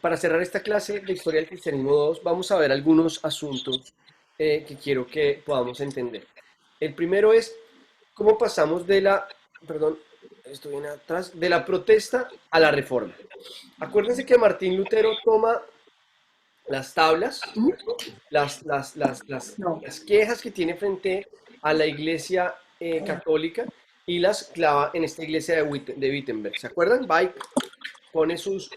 Para cerrar esta clase de Historia del Cristianismo 2, vamos a ver algunos asuntos que quiero que podamos entender. El primero es cómo pasamos de perdón, estoy bien atrás, de la protesta a la reforma. Acuérdense que Martín Lutero toma las tablas, ¿Mm? ¿cierto? No. Las quejas que tiene frente a la iglesia católica y las clava en esta iglesia de Wittenberg. ¿Se acuerdan? Va y pone sus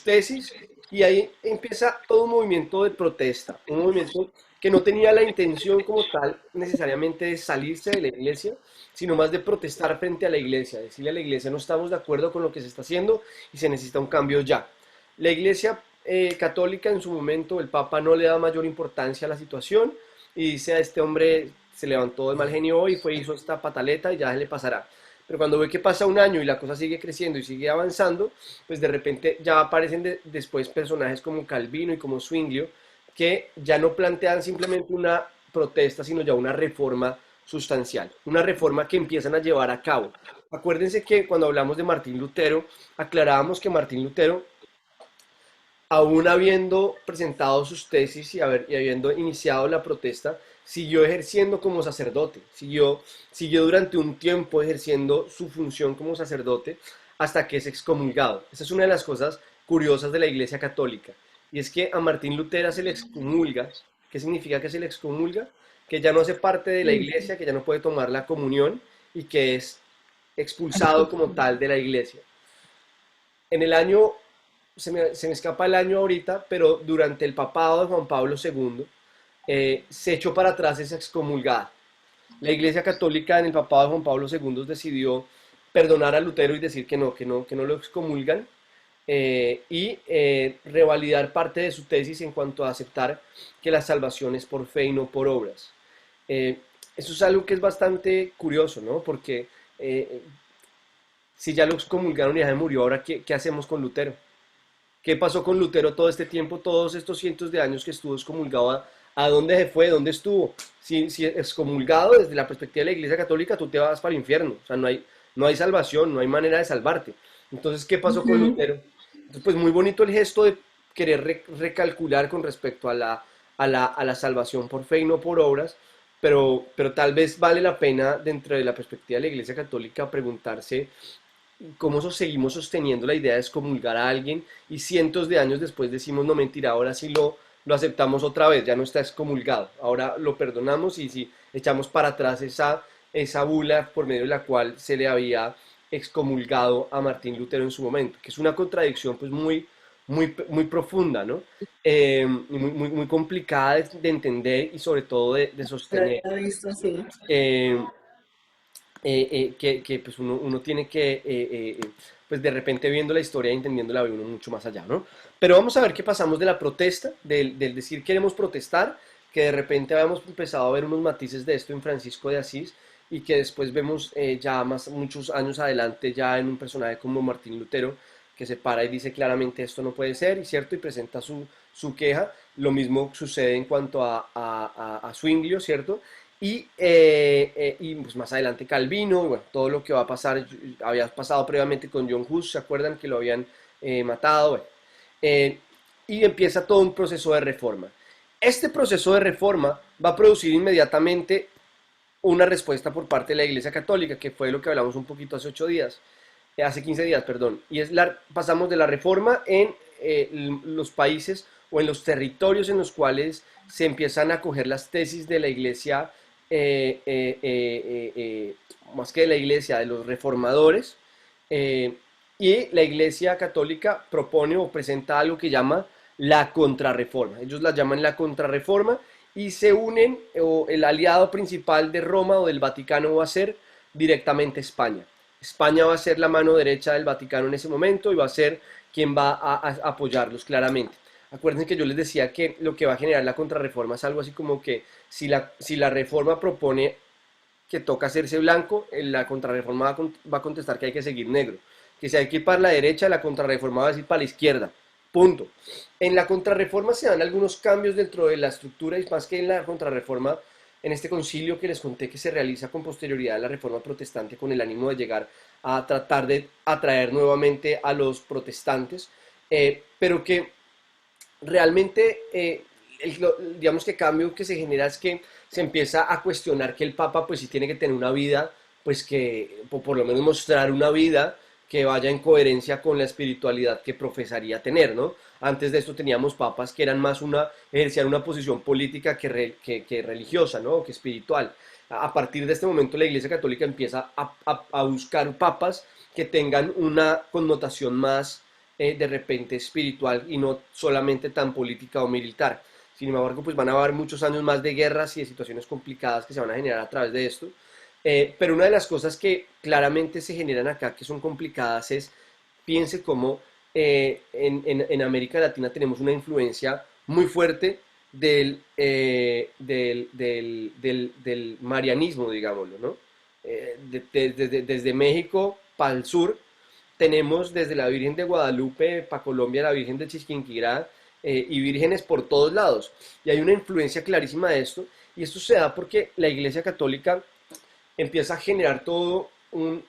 tesis y ahí empieza todo un movimiento de protesta, un movimiento que no tenía la intención como tal necesariamente de salirse de la iglesia, sino más de protestar frente a la iglesia, decirle a la iglesia no estamos de acuerdo con lo que se está haciendo y se necesita un cambio ya. La iglesia católica en su momento, el Papa no le da mayor importancia a la situación y dice a este hombre se levantó de mal genio hoy, fue, hizo esta pataleta y ya se le pasará. Pero cuando ve que pasa un año y la cosa sigue creciendo y sigue avanzando, pues de repente ya aparecen después personajes como Calvino y como Zwinglio, que ya no plantean simplemente una protesta, sino ya una reforma sustancial, una reforma que empiezan a llevar a cabo. Acuérdense que cuando hablamos de Martín Lutero, aclarábamos que Martín Lutero, aún habiendo presentado sus tesis y habiendo iniciado la protesta, siguió ejerciendo como sacerdote, siguió durante un tiempo ejerciendo su función como sacerdote hasta que es excomulgado. Esa es una de las cosas curiosas de la Iglesia Católica, y es que a Martín Lutero se le excomulga. ¿Qué significa que se le excomulga? Que ya no hace parte de la Sí. Iglesia, que ya no puede tomar la comunión y que es expulsado como tal de la Iglesia. En el año se me escapa el año ahorita, pero durante el papado de Juan Pablo II, se echó para atrás esa excomulgada. La Iglesia Católica en el papado de Juan Pablo II decidió perdonar a Lutero y decir que no lo excomulgan, y revalidar parte de su tesis en cuanto a aceptar que la salvación es por fe y no por obras. Eh, Eso es algo que es bastante curioso, ¿no? Porque si ya lo excomulgaron y ya se murió, ahora ¿qué hacemos con Lutero? ¿Qué pasó con Lutero todo este tiempo, todos estos cientos de años que estuvo excomulgado? ¿A dónde se fue? ¿Dónde estuvo? Si excomulgado desde la perspectiva de la Iglesia Católica, tú te vas para el infierno. O sea, no hay salvación, no hay manera de salvarte. Entonces, ¿qué pasó con Ujú. Lutero? Entonces, pues muy bonito el gesto de querer recalcular con respecto a la salvación por fe y no por obras, pero tal vez vale la pena, dentro de la perspectiva de la Iglesia Católica, preguntarse cómo seguimos sosteniendo la idea de excomulgar a alguien y cientos de años después decimos, no mentira, ahora sí lo aceptamos otra vez, ya no está excomulgado, ahora lo perdonamos y si echamos para atrás esa bula por medio de la cual se le había excomulgado a Martín Lutero en su momento, que es una contradicción pues muy profunda, ¿no? Muy complicada de entender y sobre todo de Lo sostener. había visto así. Eh, que pues uno tiene que, pues de repente viendo la historia y entendiéndola, ve uno mucho más allá, ¿no? Pero vamos a ver qué pasamos de la protesta, del decir queremos protestar, que de repente habíamos empezado a ver unos matices de esto en Francisco de Asís y que después vemos ya más muchos años adelante ya en un personaje como Martín Lutero que se para y dice claramente esto no puede ser, y cierto, y presenta su queja. Lo mismo sucede en cuanto a Zwinglio, ¿cierto? Y pues más adelante Calvino, y bueno, todo lo que va a pasar, había pasado previamente con John Hus, ¿se acuerdan que lo habían matado? Bueno, eh, y empieza todo un proceso de reforma. Este proceso de reforma va a producir inmediatamente una respuesta por parte de la Iglesia Católica, que fue lo que hablamos un poquito hace 8 días, hace 15 días, perdón, y pasamos de la reforma en los países o en los territorios en los cuales se empiezan a coger las tesis de la Iglesia, más que de la Iglesia, de los reformadores, eh, y la Iglesia Católica propone o presenta algo que llama la contrarreforma. Ellos la llaman la contrarreforma y se unen, o el aliado principal de Roma o del Vaticano va a ser directamente España. España va a ser la mano derecha del Vaticano en ese momento y va a ser quien va a apoyarlos claramente. Acuérdense que yo les decía que lo que va a generar la contrarreforma es algo así como que si la reforma propone que toca hacerse blanco, la contrarreforma va a contestar que hay que seguir negro. Que si hay que ir para la derecha, la contrarreforma va a decir para la izquierda. Punto. En la contrarreforma se dan algunos cambios dentro de la estructura y más que en la contrarreforma, en este concilio que les conté que se realiza con posterioridad a la reforma protestante con el ánimo de llegar a tratar de atraer nuevamente a los protestantes, pero que realmente, digamos que el cambio que se genera es que se empieza a cuestionar que el Papa pues sí tiene que tener una vida, pues que por lo menos mostrar una vida que vaya en coherencia con la espiritualidad que profesaría tener, ¿no? Antes de esto teníamos papas que eran más ejercían una posición política que religiosa, ¿no? Que espiritual. A partir de este momento la Iglesia Católica empieza a buscar papas que tengan una connotación más de repente espiritual y no solamente tan política o militar. Sin embargo, pues van a haber muchos años más de guerras y de situaciones complicadas que se van a generar a través de esto. Pero una de las cosas que claramente se generan acá, que son complicadas, es, piense cómo en América Latina tenemos una influencia muy fuerte del marianismo, digámoslo, ¿no? Desde México para el sur tenemos desde la Virgen de Guadalupe para Colombia, la Virgen de Chiquinquirá, y vírgenes por todos lados. Y hay una influencia clarísima de esto, y esto se da porque la Iglesia Católica empieza a generar todo un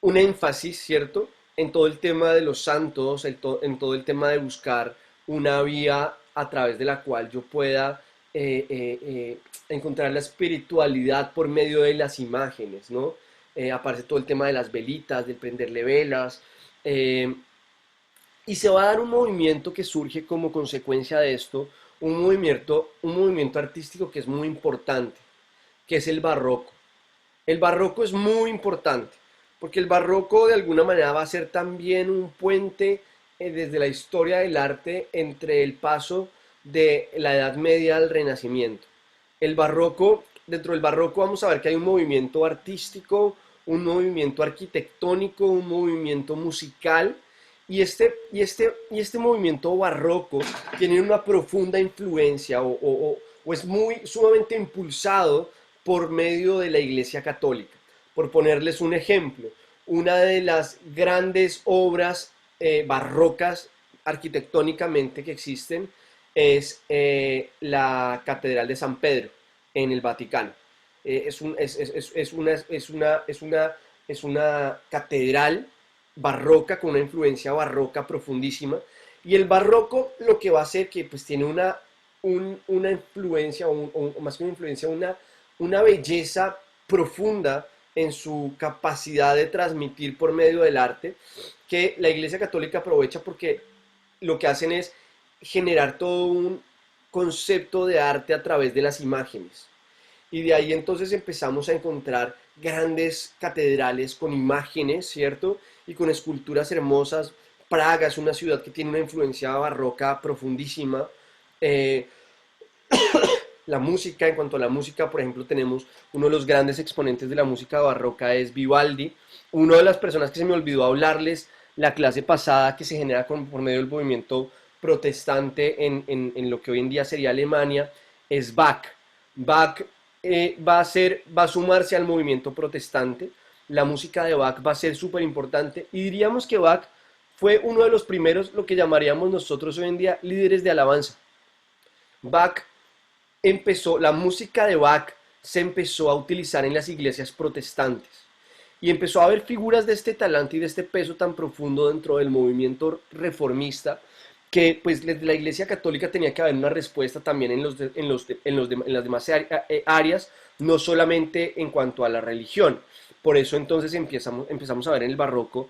énfasis, ¿cierto? En todo el tema de los santos, en todo el tema de buscar una vía a través de la cual yo pueda encontrar la espiritualidad por medio de las imágenes, ¿no? Aparece todo el tema de las velitas, del prenderle velas, eh, y se va a dar un movimiento que surge como consecuencia de esto, un movimiento artístico que es muy importante, que es el barroco. El barroco es muy importante, porque el barroco de alguna manera va a ser también un puente desde la historia del arte entre el paso de la Edad Media al Renacimiento. El barroco, dentro del barroco vamos a ver que hay un movimiento artístico, un movimiento arquitectónico, un movimiento musical, y este movimiento barroco tiene una profunda influencia o es muy sumamente impulsado por medio de la Iglesia Católica. Por ponerles un ejemplo, una de las grandes obras barrocas arquitectónicamente que existen es la Catedral de San Pedro en el Vaticano. Es una catedral barroca con una influencia barroca profundísima. Y el barroco lo que va a hacer que pues tiene una influencia, o más que una influencia, una belleza profunda en su capacidad de transmitir por medio del arte, que la Iglesia Católica aprovecha porque lo que hacen es generar todo un concepto de arte a través de las imágenes. Y de ahí entonces empezamos a encontrar grandes catedrales con imágenes, ¿cierto? Y con esculturas hermosas. Praga es una ciudad que tiene una influencia barroca profundísima. Eh, la música, en cuanto a la música, por ejemplo, tenemos uno de los grandes exponentes de la música barroca es Vivaldi, una de las personas que se me olvidó hablarles la clase pasada que se genera por medio del movimiento protestante en lo que hoy en día sería Alemania, es Bach. Bach va a sumarse al movimiento protestante, la música de Bach va a ser súper importante y diríamos que Bach fue uno de los primeros, lo que llamaríamos nosotros hoy en día, líderes de alabanza. Bach la música de Bach se empezó a utilizar en las iglesias protestantes y empezó a haber figuras de este talante y de este peso tan profundo dentro del movimiento reformista que pues desde la Iglesia Católica tenía que haber una respuesta también en las demás áreas, no solamente en cuanto a la religión. Por eso entonces empezamos a ver en el barroco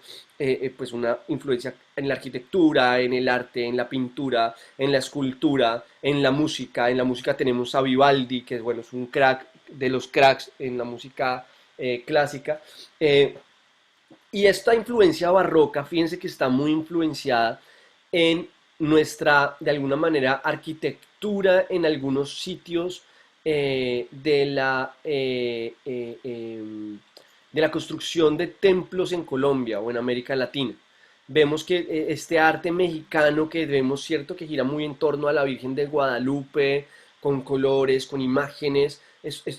pues una influencia en la arquitectura, en el arte, en la pintura, en la escultura, en la música. En la música tenemos a Vivaldi, que bueno, es un crack de los cracks en la música clásica. Y esta influencia barroca, fíjense que está muy influenciada en nuestra, de alguna manera, arquitectura en algunos sitios de la construcción de templos en Colombia o en América Latina. Vemos que este arte mexicano que vemos, cierto, que gira muy en torno a la Virgen de Guadalupe, con colores, con imágenes,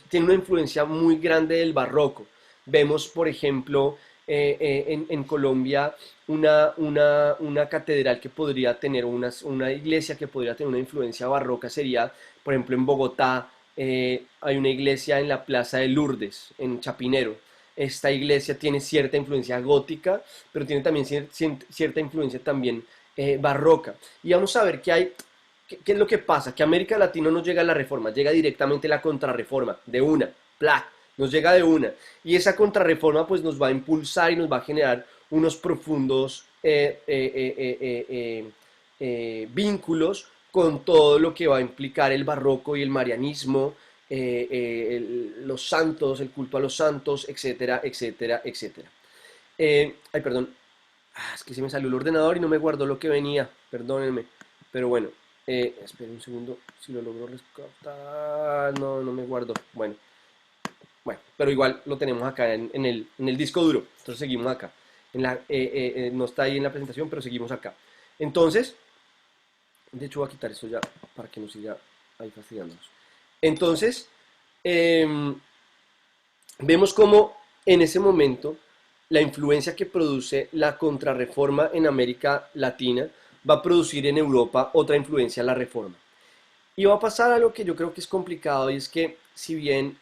tiene una influencia muy grande del barroco. Vemos, por ejemplo, en Colombia una catedral que podría tener, una iglesia que podría tener una influencia barroca sería, por ejemplo, en Bogotá hay una iglesia en la Plaza de Lourdes, en Chapinero. esta iglesia tiene cierta influencia gótica, pero tiene también cierta influencia también barroca. Y vamos a ver qué es lo que pasa, que a América Latina no llega la reforma, llega directamente la contrarreforma, de una, ¡plac! Nos llega de una. Y esa contrarreforma pues nos va a impulsar y nos va a generar unos profundos vínculos con todo lo que va a implicar el barroco y el marianismo, los santos, el culto a los santos, etcétera, etcétera, etcétera. Ay, perdón, es que se me salió el ordenador y no me guardó lo que venía, perdónenme, pero bueno, esperen un segundo, si lo logro rescatar, no, no me guardo, bueno, pero igual lo tenemos acá en el disco duro, entonces seguimos acá, no está ahí en la presentación, pero seguimos acá. Entonces, de hecho voy a quitar esto ya para que no siga ahí fastidiándonos. Entonces, vemos cómo en ese momento la influencia que produce la contrarreforma en América Latina va a producir en Europa otra influencia a la reforma. Y va a pasar algo que yo creo que es complicado, y es que si bien,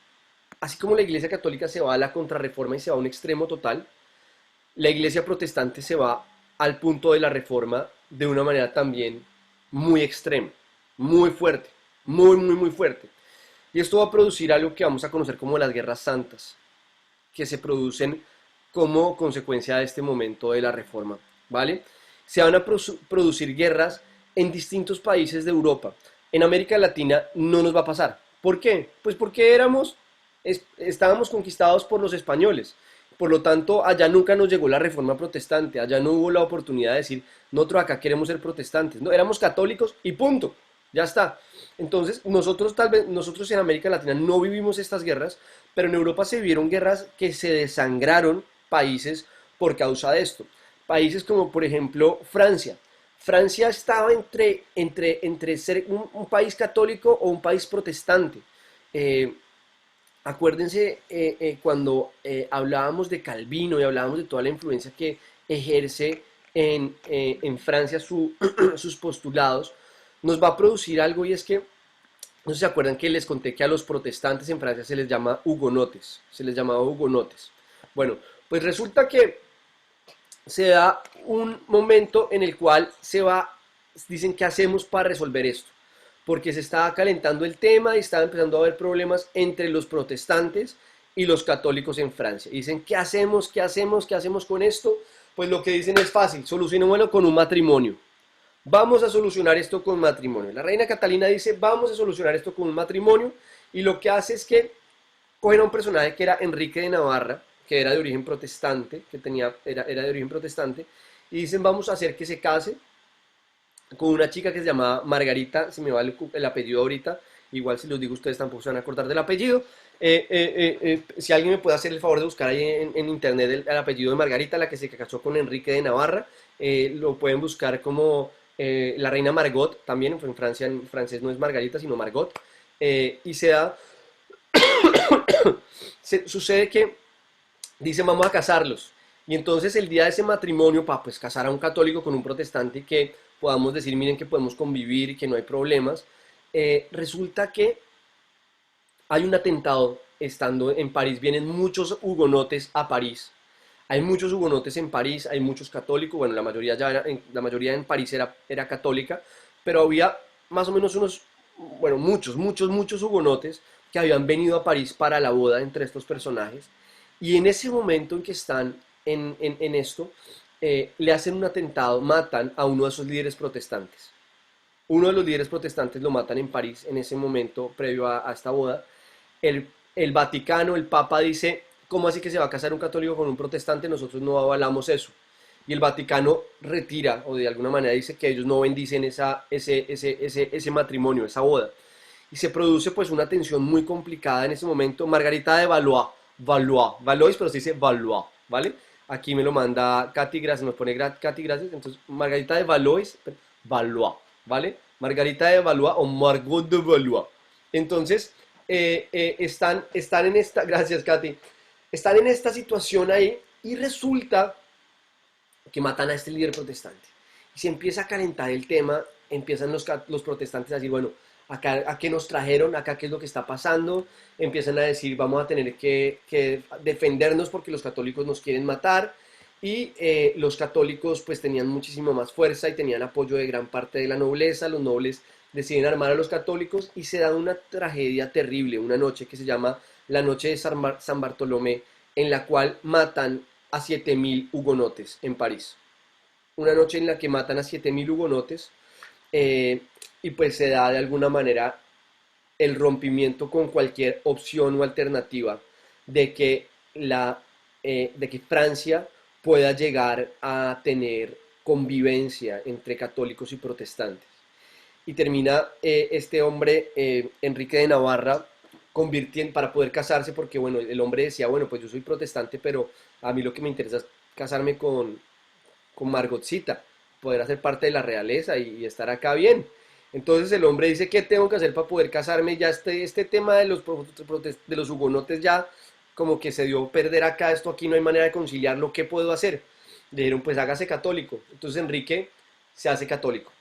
así como la Iglesia Católica se va a la contrarreforma y se va a un extremo total, la Iglesia Protestante se va al punto de la reforma de una manera también muy extrema, muy fuerte, muy, muy, muy fuerte. Y esto va a producir algo que vamos a conocer como las guerras santas, que se producen como consecuencia de este momento de la reforma, ¿vale? Se van a producir guerras en distintos países de Europa. En América Latina no nos va a pasar. ¿Por qué? Pues porque estábamos conquistados por los españoles. Por lo tanto, allá nunca nos llegó la reforma protestante, allá no hubo la oportunidad de decir, nosotros acá queremos ser protestantes, no, éramos católicos y punto, ya está. Entonces, nosotros en América Latina no vivimos estas guerras, pero en Europa se vivieron guerras que se desangraron países por causa de esto. Países como, por ejemplo, Francia. Francia estaba entre ser un país católico o un país protestante. Eh, Acuérdense cuando hablábamos de Calvino y hablábamos de toda la influencia que ejerce en Francia sus postulados, nos va a producir algo, y es que, no sé si se acuerdan que les conté que a los protestantes en Francia se les llama hugonotes, se les llamaba hugonotes. Bueno, pues resulta que se da un momento en el cual dicen qué hacemos para resolver esto, porque se estaba calentando el tema y estaba empezando a haber problemas entre los protestantes y los católicos en Francia. Y dicen, ¿qué hacemos? ¿Qué hacemos? ¿Qué hacemos con esto? Pues lo que dicen es fácil, solucionémoslo con un matrimonio. Vamos a solucionar esto con matrimonio. La reina Catalina dice, vamos a solucionar esto con un matrimonio, y lo que hace es que cogen a un personaje que era Enrique de Navarra, que era de origen protestante, era de origen protestante, y dicen, vamos a hacer que se case con una chica que se llamaba Margarita, si me va el apellido ahorita, igual si los digo ustedes tampoco se van a acordar del apellido. Si alguien me puede hacer el favor de buscar ahí en internet el apellido de Margarita, la que se casó con Enrique de Navarra, lo pueden buscar como la reina Margot, también en Francia, en francés no es Margarita sino Margot, y sucede que dicen vamos a casarlos. Y entonces el día de ese matrimonio, para pues casar a un católico con un protestante y que podamos decir, miren que podemos convivir y que no hay problemas, resulta que hay un atentado estando en París, vienen muchos hugonotes a París, hay muchos hugonotes en París, hay muchos católicos, bueno, la mayoría en París era católica, pero había más o menos bueno, muchos hugonotes que habían venido a París para la boda entre estos personajes, y en ese momento en que están en esto, le hacen un atentado, matan a uno de esos líderes protestantes. Uno de los líderes protestantes lo matan en París en ese momento previo a esta boda. El Vaticano, el Papa dice, ¿cómo así que se va a casar un católico con un protestante? Nosotros no avalamos eso. Y el Vaticano retira, o de alguna manera dice que ellos no bendicen ese matrimonio, esa boda. Y se produce pues una tensión muy complicada en ese momento. Margarita de Valois, pero se dice Valois, ¿vale? Aquí me lo manda Katy, gracias, nos pone Katy, gracias. Entonces, Margarita de Valois, Valois, ¿vale? Margarita de Valois o Margot de Valois. Entonces, están en esta, gracias Katy, están en esta situación ahí, y resulta que matan a este líder protestante. Y se empieza a calentar el tema, empiezan los protestantes a decir, bueno, acá a qué nos trajeron, acá qué es lo que está pasando, empiezan a decir vamos a tener que defendernos porque los católicos nos quieren matar, y los católicos pues tenían muchísimo más fuerza y tenían apoyo de gran parte de la nobleza. Los nobles deciden armar a los católicos y se da una tragedia terrible, una noche que se llama la noche de San Bartolomé, en la cual matan a 7.000 hugonotes en París. Una noche en la que matan a 7.000 hugonotes, eh, y pues se da de alguna manera el rompimiento con cualquier opción o alternativa de que, de que Francia pueda llegar a tener convivencia entre católicos y protestantes. Y termina este hombre, Enrique de Navarra, convirtiendo para poder casarse, porque bueno, el hombre decía, bueno, pues yo soy protestante, pero a mí lo que me interesa es casarme con Margotcita, poder hacer parte de la realeza y estar acá bien. Entonces el hombre dice, ¿qué tengo que hacer para poder casarme? Ya este tema de los hugonotes ya como que se dio a perder acá, esto aquí no hay manera de conciliarlo, ¿qué puedo hacer? Le dijeron, pues hágase católico. Entonces Enrique se hace católico.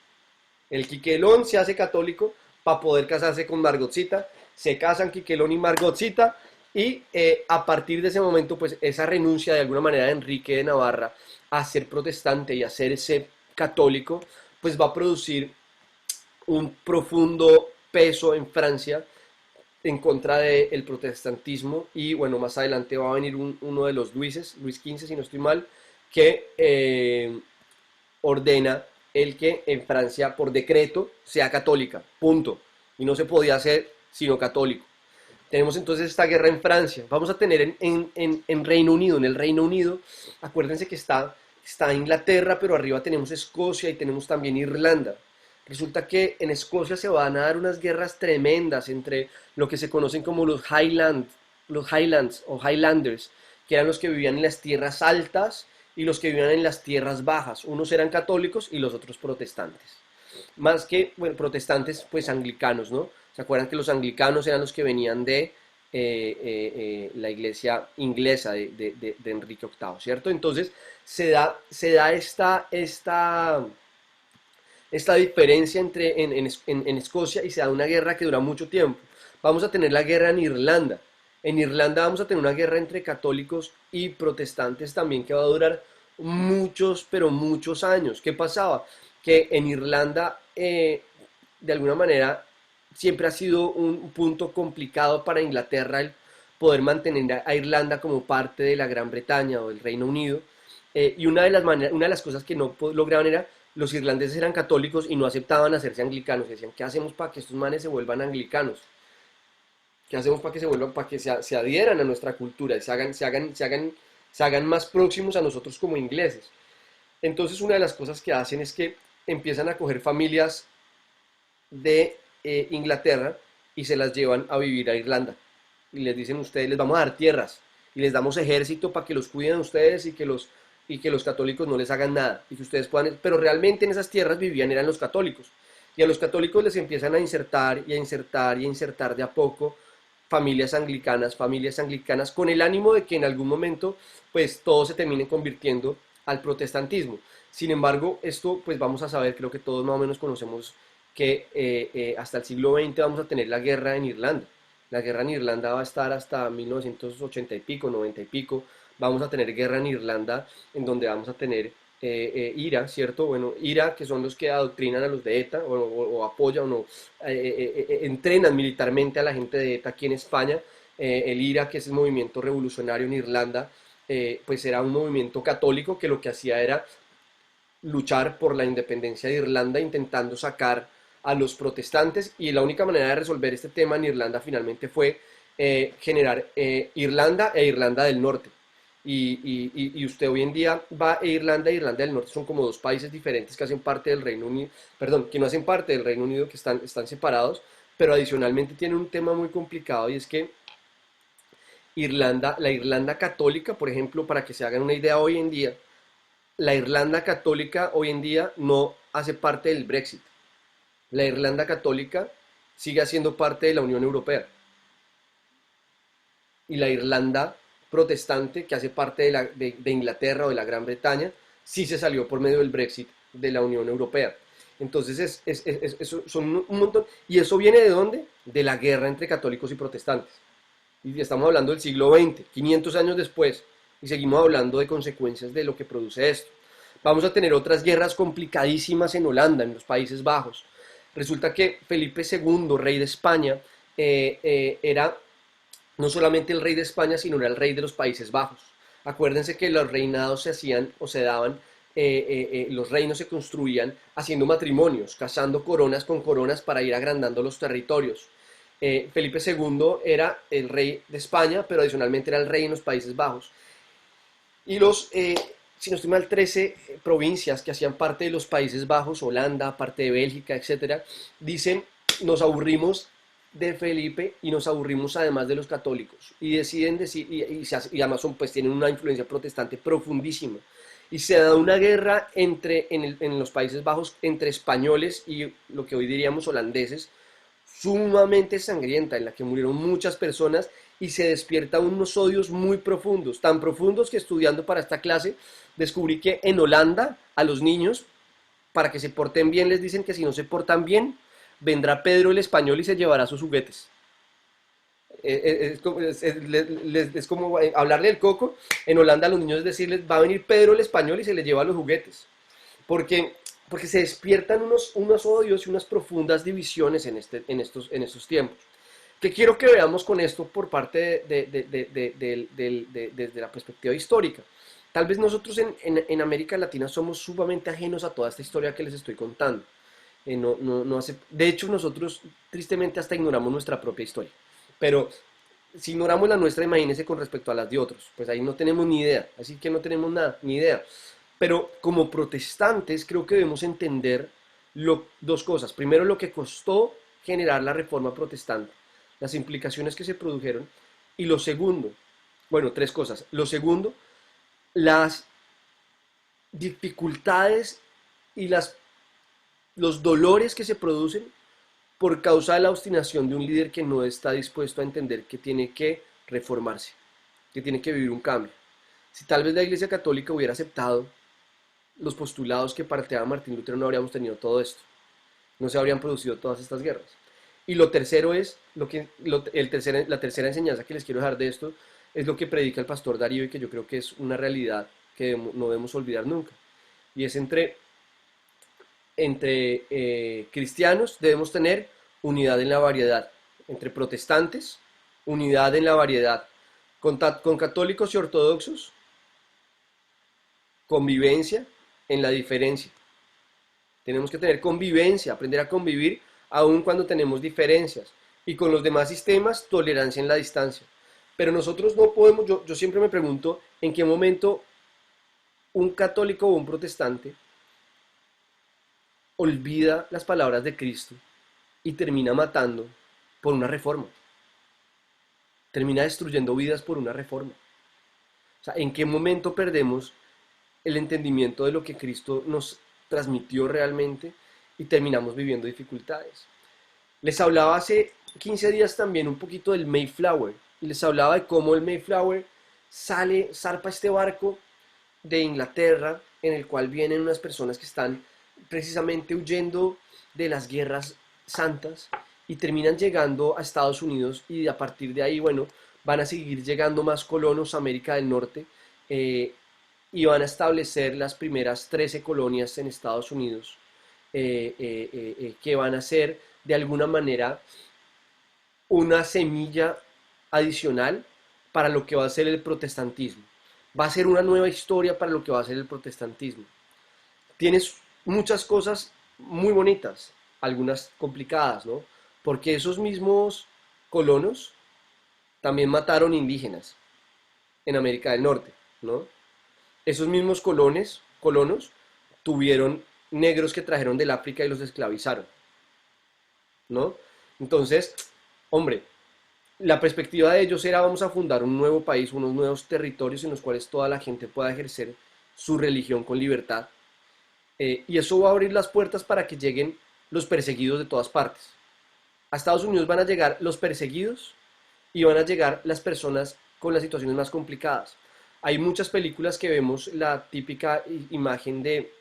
El Quiquelón se hace católico para poder casarse con Margotcita. Se casan Quiquelón y Margotcita. Y a partir de ese momento, pues esa renuncia de alguna manera de Enrique de Navarra a ser protestante y a ser católico, pues va a producir un profundo peso en Francia en contra del protestantismo. Y bueno, más adelante va a venir uno de los Luises, Luis XV si no estoy mal, que ordena el que en Francia por decreto sea católica, punto. Y no se podía hacer sino católico. Tenemos entonces esta guerra en Francia. Vamos a tener en Reino Unido, en el Reino Unido, acuérdense que está Inglaterra, pero arriba tenemos Escocia y tenemos también Irlanda. Resulta que en Escocia se van a dar unas guerras tremendas entre lo que se conocen como los Highlands o Highlanders, que eran los que vivían en las tierras altas y los que vivían en las tierras bajas. Unos eran católicos y los otros protestantes. Más que, bueno, protestantes, pues anglicanos, ¿no? ¿Se acuerdan que los anglicanos eran los que venían de la iglesia inglesa de Enrique VIII, ¿cierto? Entonces se da esta diferencia en Escocia, y se da una guerra que dura mucho tiempo. Vamos a tener la guerra en Irlanda. En Irlanda vamos a tener una guerra entre católicos y protestantes también que va a durar muchos, pero muchos años. ¿Qué pasaba? Que en Irlanda, de alguna manera, siempre ha sido un punto complicado para Inglaterra el poder mantener a Irlanda como parte de la Gran Bretaña o del Reino Unido. Y una de las cosas que no lograban era, los irlandeses eran católicos y no aceptaban hacerse anglicanos. Decían, ¿qué hacemos para que estos manes se vuelvan anglicanos? ¿Qué hacemos para que se vuelvan, para que se adhieran a nuestra cultura y se hagan más próximos a nosotros como ingleses? Entonces una de las cosas que hacen es que empiezan a coger familias de Inglaterra y se las llevan a vivir a Irlanda. Y les dicen, ustedes les vamos a dar tierras y les damos ejército para que los cuiden a ustedes y que los católicos no les hagan nada. Y que ustedes puedan, pero realmente en esas tierras vivían, eran los católicos. Y a los católicos les empiezan a insertar y a insertar y a insertar de a poco familias anglicanas, con el ánimo de que en algún momento pues todo se termine convirtiendo al protestantismo. Sin embargo, esto pues vamos a saber, creo que todos más o menos conocemos que hasta el siglo XX vamos a tener la guerra en Irlanda. La guerra en Irlanda va a estar hasta 1980 y pico, 90 y pico. Vamos a tener guerra en Irlanda en donde vamos a tener IRA, ¿cierto? Bueno, IRA, que son los que adoctrinan a los de ETA o apoyan o entrenan militarmente a la gente de ETA aquí en España. El IRA, que es el movimiento revolucionario en Irlanda, pues era un movimiento católico que lo que hacía era luchar por la independencia de Irlanda, intentando sacar a los protestantes, y la única manera de resolver este tema en Irlanda finalmente fue generar Irlanda e Irlanda del Norte. Y usted hoy en día va a Irlanda e Irlanda del Norte, son como dos países diferentes que hacen parte del Reino Unido, perdón, que no hacen parte del Reino Unido, que están separados, pero adicionalmente tienen un tema muy complicado, y es que la Irlanda católica, por ejemplo, para que se hagan una idea hoy en día, la Irlanda católica hoy en día no hace parte del Brexit. La Irlanda católica sigue siendo parte de la Unión Europea. Y la Irlanda protestante, que hace parte de Inglaterra o de la Gran Bretaña, sí se salió por medio del Brexit de la Unión Europea. Entonces son un montón. ¿Y eso viene de dónde? De la guerra entre católicos y protestantes. Y estamos hablando del siglo XX, 500 años después, y seguimos hablando de consecuencias de lo que produce esto. Vamos a tener otras guerras complicadísimas en Holanda, en los Países Bajos. Resulta que Felipe II, rey de España, era no solamente el rey de España, sino era el rey de los Países Bajos. Acuérdense que los reinados se hacían o se daban, los reinos se construían haciendo matrimonios, casando coronas con coronas para ir agrandando los territorios. Felipe II era el rey de España, pero adicionalmente era el rey en los Países Bajos. Y si no estoy mal, 13 provincias que hacían parte de los Países Bajos, Holanda, parte de Bélgica, etcétera, dicen, nos aburrimos de Felipe y nos aburrimos además de los católicos. Y deciden decir, y además pues tienen una influencia protestante profundísima. Y se da una guerra en los Países Bajos entre españoles y lo que hoy diríamos holandeses, sumamente sangrienta, en la que murieron muchas personas y se despierta unos odios muy profundos, tan profundos que estudiando para esta clase descubrí que en Holanda a los niños, para que se porten bien, les dicen que si no se portan bien, vendrá Pedro el español y se llevará sus juguetes. Es como hablarle del coco. En Holanda a los niños es decirles, va a venir Pedro el español y se les lleva los juguetes. Porque se despiertan unos odios y unas profundas divisiones en estos tiempos. ¿Qué quiero que veamos con esto por parte desde la perspectiva histórica? Tal vez nosotros en América Latina somos sumamente ajenos a toda esta historia que les estoy contando. De hecho, nosotros tristemente hasta ignoramos nuestra propia historia. Pero si ignoramos la nuestra, imagínense con respecto a las de otros. Pues ahí no tenemos ni idea. Así que no tenemos nada, ni idea. Pero como protestantes creo que debemos entender dos cosas. Primero, lo que costó generar la reforma protestante, las implicaciones que se produjeron. Y lo segundo, bueno, tres cosas. Lo segundo, las dificultades y los dolores que se producen por causa de la obstinación de un líder que no está dispuesto a entender que tiene que reformarse, que tiene que vivir un cambio. Si tal vez la Iglesia Católica hubiera aceptado los postulados que parteaba Martín Lutero, no habríamos tenido todo esto, no se habrían producido todas estas guerras. Y lo tercero es, la tercera enseñanza que les quiero dejar de esto, es lo que predica el pastor Darío y que yo creo que es una realidad que no debemos olvidar nunca. Y es entre cristianos debemos tener unidad en la variedad. Entre protestantes, unidad en la variedad. Con católicos y ortodoxos, convivencia en la diferencia. Tenemos que tener convivencia, aprender a convivir aun cuando tenemos diferencias. Y con los demás sistemas, tolerancia en la distancia. Pero nosotros no podemos, yo siempre me pregunto, ¿en qué momento un católico o un protestante olvida las palabras de Cristo y termina matando por una reforma? Termina destruyendo vidas por una reforma. O sea, ¿en qué momento perdemos el entendimiento de lo que Cristo nos transmitió realmente y terminamos viviendo dificultades? Les hablaba hace 15 días también un poquito del Mayflower y les hablaba de cómo el Mayflower zarpa este barco de Inglaterra en el cual vienen unas personas que están precisamente huyendo de las guerras santas y terminan llegando a Estados Unidos y a partir de ahí, bueno, van a seguir llegando más colonos a América del Norte y van a establecer las primeras 13 colonias en Estados Unidos que van a ser de alguna manera una semilla adicional para lo que va a ser el protestantismo. Va a ser una nueva historia para lo que va a ser el protestantismo. Tienes muchas cosas muy bonitas, algunas complicadas, ¿no? Porque esos mismos colonos también mataron indígenas en América del Norte, ¿no? Esos mismos colonos tuvieron negros que trajeron del África y los esclavizaron, ¿no? Entonces, hombre, la perspectiva de ellos era vamos a fundar un nuevo país, unos nuevos territorios en los cuales toda la gente pueda ejercer su religión con libertad. Y eso va a abrir las puertas para que lleguen los perseguidos de todas partes. A Estados Unidos van a llegar los perseguidos y van a llegar las personas con las situaciones más complicadas. Hay muchas películas que vemos la típica imagen de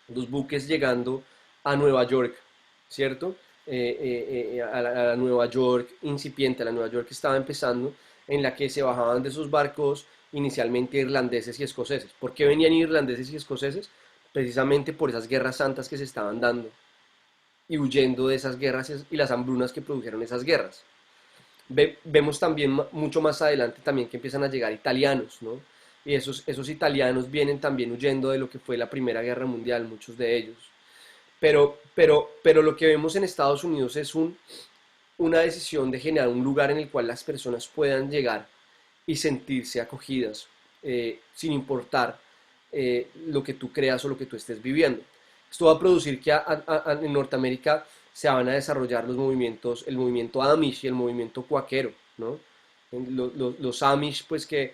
los buques llegando a Nueva York, ¿cierto? A la Nueva York incipiente, a la Nueva York que estaba empezando, en la que se bajaban de esos barcos inicialmente irlandeses y escoceses. ¿Por qué venían irlandeses y escoceses? Precisamente por esas guerras santas que se estaban dando y huyendo de esas guerras y las hambrunas que produjeron esas guerras. Vemos también mucho más adelante también que empiezan a llegar italianos, ¿no? Y esos italianos vienen también huyendo de lo que fue la Primera Guerra Mundial, muchos de ellos. Pero lo que vemos en Estados Unidos es una decisión de generar un lugar en el cual las personas puedan llegar y sentirse acogidas, sin importar lo que tú creas o lo que tú estés viviendo. Esto va a producir que en Norteamérica se van a desarrollar los movimientos, el movimiento Amish y el movimiento cuaquero, ¿no? Los Amish, pues que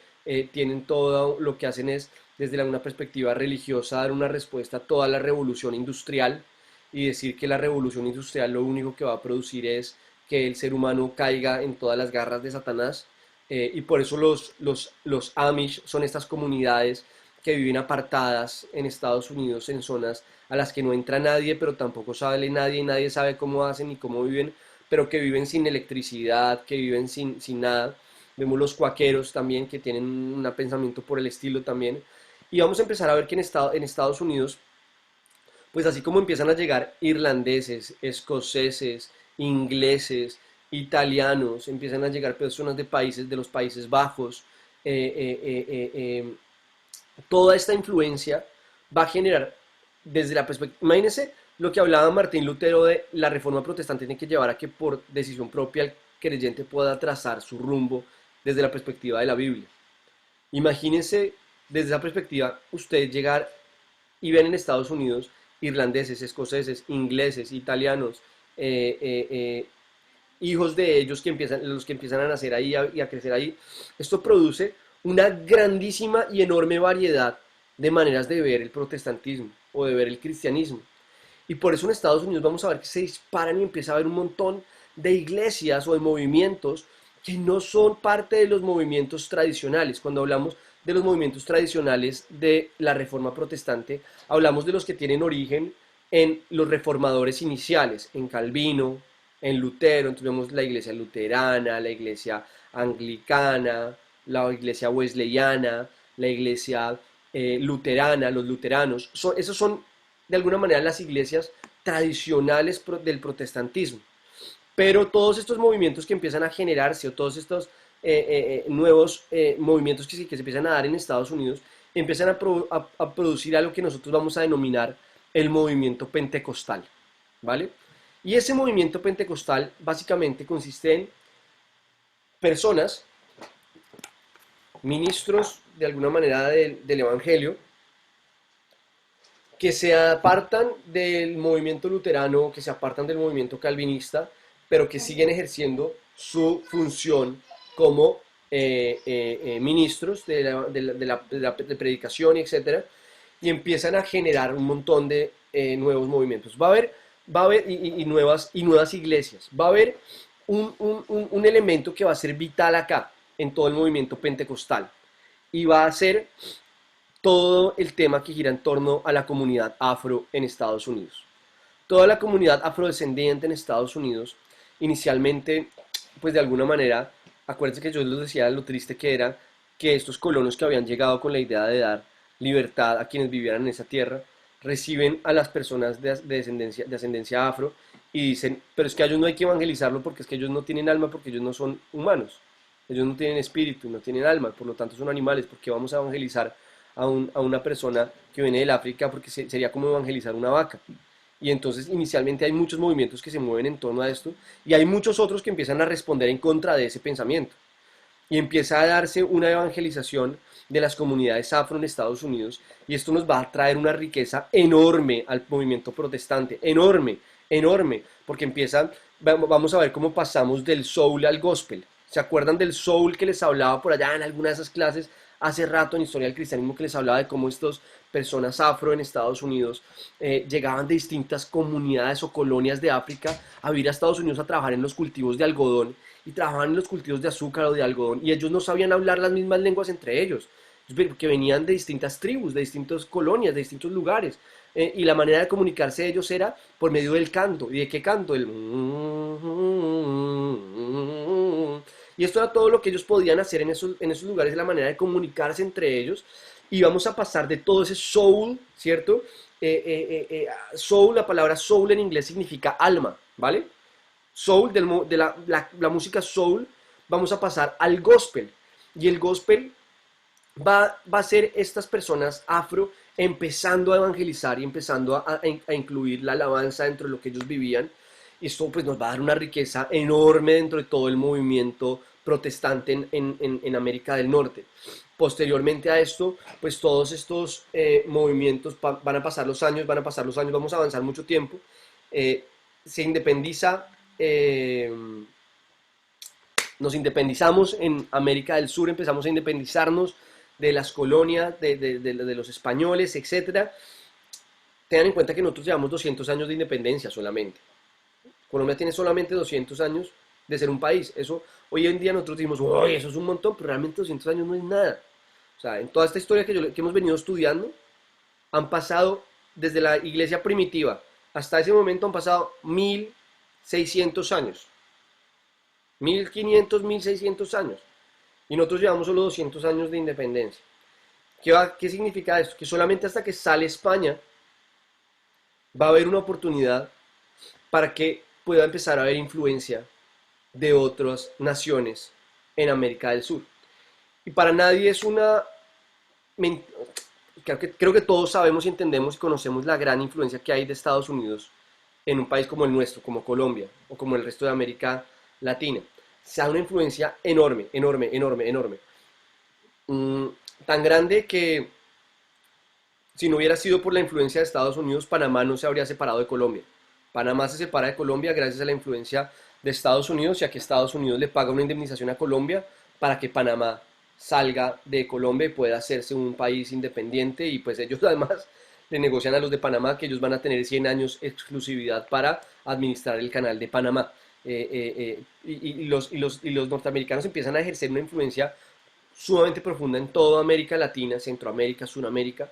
tienen todo lo que hacen es, desde una perspectiva religiosa, dar una respuesta a toda la revolución industrial y decir que la revolución industrial lo único que va a producir es que el ser humano caiga en todas las garras de Satanás. Y por eso los Amish son estas comunidades que viven apartadas en Estados Unidos, en zonas a las que no entra nadie, pero tampoco sale nadie, y nadie sabe cómo hacen ni cómo viven, pero que viven sin electricidad, que viven sin nada. Vemos los cuaqueros también, que tienen un pensamiento por el estilo también. Y vamos a empezar a ver que en Estados Unidos, pues así como empiezan a llegar irlandeses, escoceses, ingleses, italianos, empiezan a llegar personas de los Países Bajos, eh, eh, eh, eh, eh, toda esta influencia va a generar desde la perspectiva, imagínense lo que hablaba Martín Lutero de la reforma protestante tiene que llevar a que por decisión propia el creyente pueda trazar su rumbo desde la perspectiva de la Biblia. Imagínense desde esa perspectiva usted llegar y ver en Estados Unidos irlandeses, escoceses, ingleses, italianos, eh, eh, eh, hijos de ellos los que empiezan a nacer ahí y a crecer ahí. Esto produce una grandísima y enorme variedad de maneras de ver el protestantismo o de ver el cristianismo. Y por eso en Estados Unidos vamos a ver que se disparan y empieza a haber un montón de iglesias o de movimientos que no son parte de los movimientos tradicionales. Cuando hablamos de los movimientos tradicionales de la Reforma Protestante, hablamos de los que tienen origen en los reformadores iniciales, en Calvino, en Lutero. Entonces vemos la iglesia luterana, la iglesia anglicana, la iglesia wesleyana, la iglesia luterana, los luteranos. Esos son de alguna manera las iglesias tradicionales del protestantismo. Pero todos estos movimientos que empiezan a generarse, o todos estos nuevos movimientos que se empiezan a dar en Estados Unidos, empiezan a producir algo que nosotros vamos a denominar el movimiento pentecostal, ¿vale? Y ese movimiento pentecostal básicamente consiste en personas, ministros de alguna manera del Evangelio, que se apartan del movimiento luterano, que se apartan del movimiento calvinista, pero que siguen ejerciendo su función como ministros de predicación, etc. Y empiezan a generar un montón de nuevos movimientos. Va a haber nuevas iglesias. Va a haber un elemento que va a ser vital acá, en todo el movimiento pentecostal. Y va a ser todo el tema que gira en torno a la comunidad afro en Estados Unidos. Toda la comunidad afrodescendiente en Estados Unidos, inicialmente, pues de alguna manera, acuérdense que yo les decía lo triste que era que estos colonos que habían llegado con la idea de dar libertad a quienes vivieran en esa tierra, reciben a las personas de ascendencia afro y dicen, pero es que a ellos no hay que evangelizarlo porque es que ellos no tienen alma, porque ellos no son humanos, ellos no tienen espíritu, no tienen alma, por lo tanto son animales, porque vamos a evangelizar a una persona que viene del África, porque sería como evangelizar una vaca. Y entonces inicialmente hay muchos movimientos que se mueven en torno a esto y hay muchos otros que empiezan a responder en contra de ese pensamiento. Y empieza a darse una evangelización de las comunidades afro en Estados Unidos y esto nos va a traer una riqueza enorme al movimiento protestante, enorme, enorme, porque vamos a ver cómo pasamos del soul al gospel. ¿Se acuerdan del soul que les hablaba por allá en alguna de esas clases hace rato en Historia del Cristianismo, que les hablaba de cómo estas personas afro en Estados Unidos llegaban de distintas comunidades o colonias de África a vivir a Estados Unidos a trabajar en los cultivos de algodón y trabajaban en los cultivos de azúcar o de algodón y ellos no sabían hablar las mismas lenguas entre ellos? que venían de distintas tribus, de distintas colonias, de distintos lugares, y la manera de comunicarse de ellos era por medio del canto. ¿Y de qué canto? Y esto era todo lo que ellos podían hacer en esos lugares, la manera de comunicarse entre ellos. Y vamos a pasar de todo ese soul, ¿cierto? Soul, la palabra soul en inglés significa alma, ¿vale? Soul, la música soul, vamos a pasar al gospel. Y el gospel va a ser estas personas afro empezando a evangelizar y empezando a incluir la alabanza dentro de lo que ellos vivían. Y esto pues nos va a dar una riqueza enorme dentro de todo el movimiento protestante en América del Norte. Posteriormente a esto, pues todos estos movimientos van a pasar los años, vamos a avanzar mucho tiempo. Se independiza, nos independizamos en América del Sur, empezamos a independizarnos de las colonias, de los españoles, etcétera. Tengan en cuenta que nosotros llevamos 200 años de independencia solamente. Colombia tiene solamente 200 años de ser un país. Eso, hoy en día nosotros decimos, uy, eso es un montón, pero realmente 200 años no es nada. O sea, en toda esta historia que hemos venido estudiando, han pasado desde la iglesia primitiva hasta ese momento han pasado 1600 años. 1500, 1600 años. Y nosotros llevamos solo 200 años de independencia. ¿Qué significa esto? Que solamente hasta que sale España va a haber una oportunidad para que pueda empezar a haber influencia de otras naciones en América del Sur. Y para nadie es una... Creo que todos sabemos y entendemos y conocemos la gran influencia que hay de Estados Unidos en un país como el nuestro, como Colombia o como el resto de América Latina. Se da una influencia enorme, enorme, enorme, enorme. Tan grande que si no hubiera sido por la influencia de Estados Unidos, Panamá no se habría separado de Colombia. Panamá se separa de Colombia gracias a la influencia de Estados Unidos, ya que Estados Unidos le paga una indemnización a Colombia para que Panamá salga de Colombia y pueda hacerse un país independiente, y pues ellos además le negocian a los de Panamá que ellos van a tener 100 años exclusividad para administrar el canal de Panamá. Los norteamericanos empiezan a ejercer una influencia sumamente profunda en toda América Latina, Centroamérica, Sudamérica,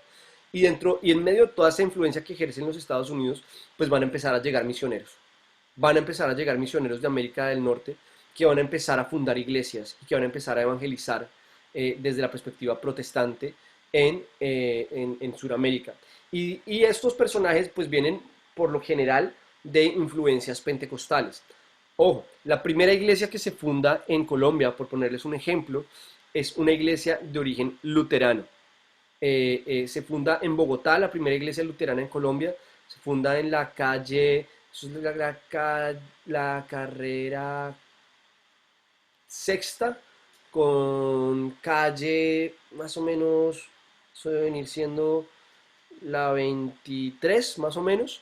y en medio de toda esa influencia que ejercen los Estados Unidos, pues van a empezar a llegar misioneros. Van a empezar a llegar misioneros de América del Norte que van a empezar a fundar iglesias y que van a empezar a evangelizar desde la perspectiva protestante en Sudamérica. Y estos personajes pues vienen por lo general de influencias pentecostales. Ojo, la primera iglesia que se funda en Colombia, por ponerles un ejemplo, es una iglesia de origen luterano. Se funda en Bogotá, la primera iglesia luterana en Colombia, se funda en la calle, eso es la carrera sexta, con calle más o menos, eso debe venir siendo la 23 más o menos,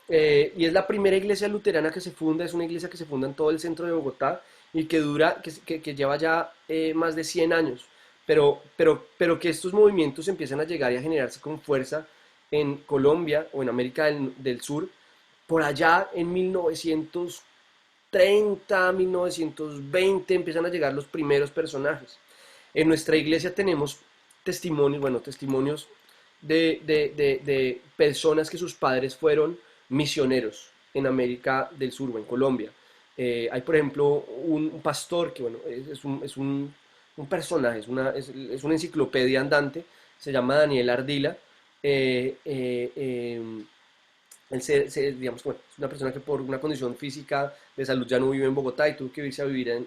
y es la primera iglesia luterana que se funda, es una iglesia que se funda en todo el centro de Bogotá y que dura, que lleva ya más de 100 años, pero que estos movimientos empiezan a llegar y a generarse con fuerza en Colombia o en América del Sur, por allá en 1930, 1920 empiezan a llegar los primeros personajes. En nuestra iglesia tenemos testimonios, bueno, testimonios de personas que sus padres fueron misioneros en América del Sur o en Colombia. Hay, por ejemplo, un pastor que, bueno, un personaje, es una enciclopedia andante, se llama Daniel Ardila. Digamos, bueno, es una persona que por una condición física de salud ya no vive en Bogotá y tuvo que irse a vivir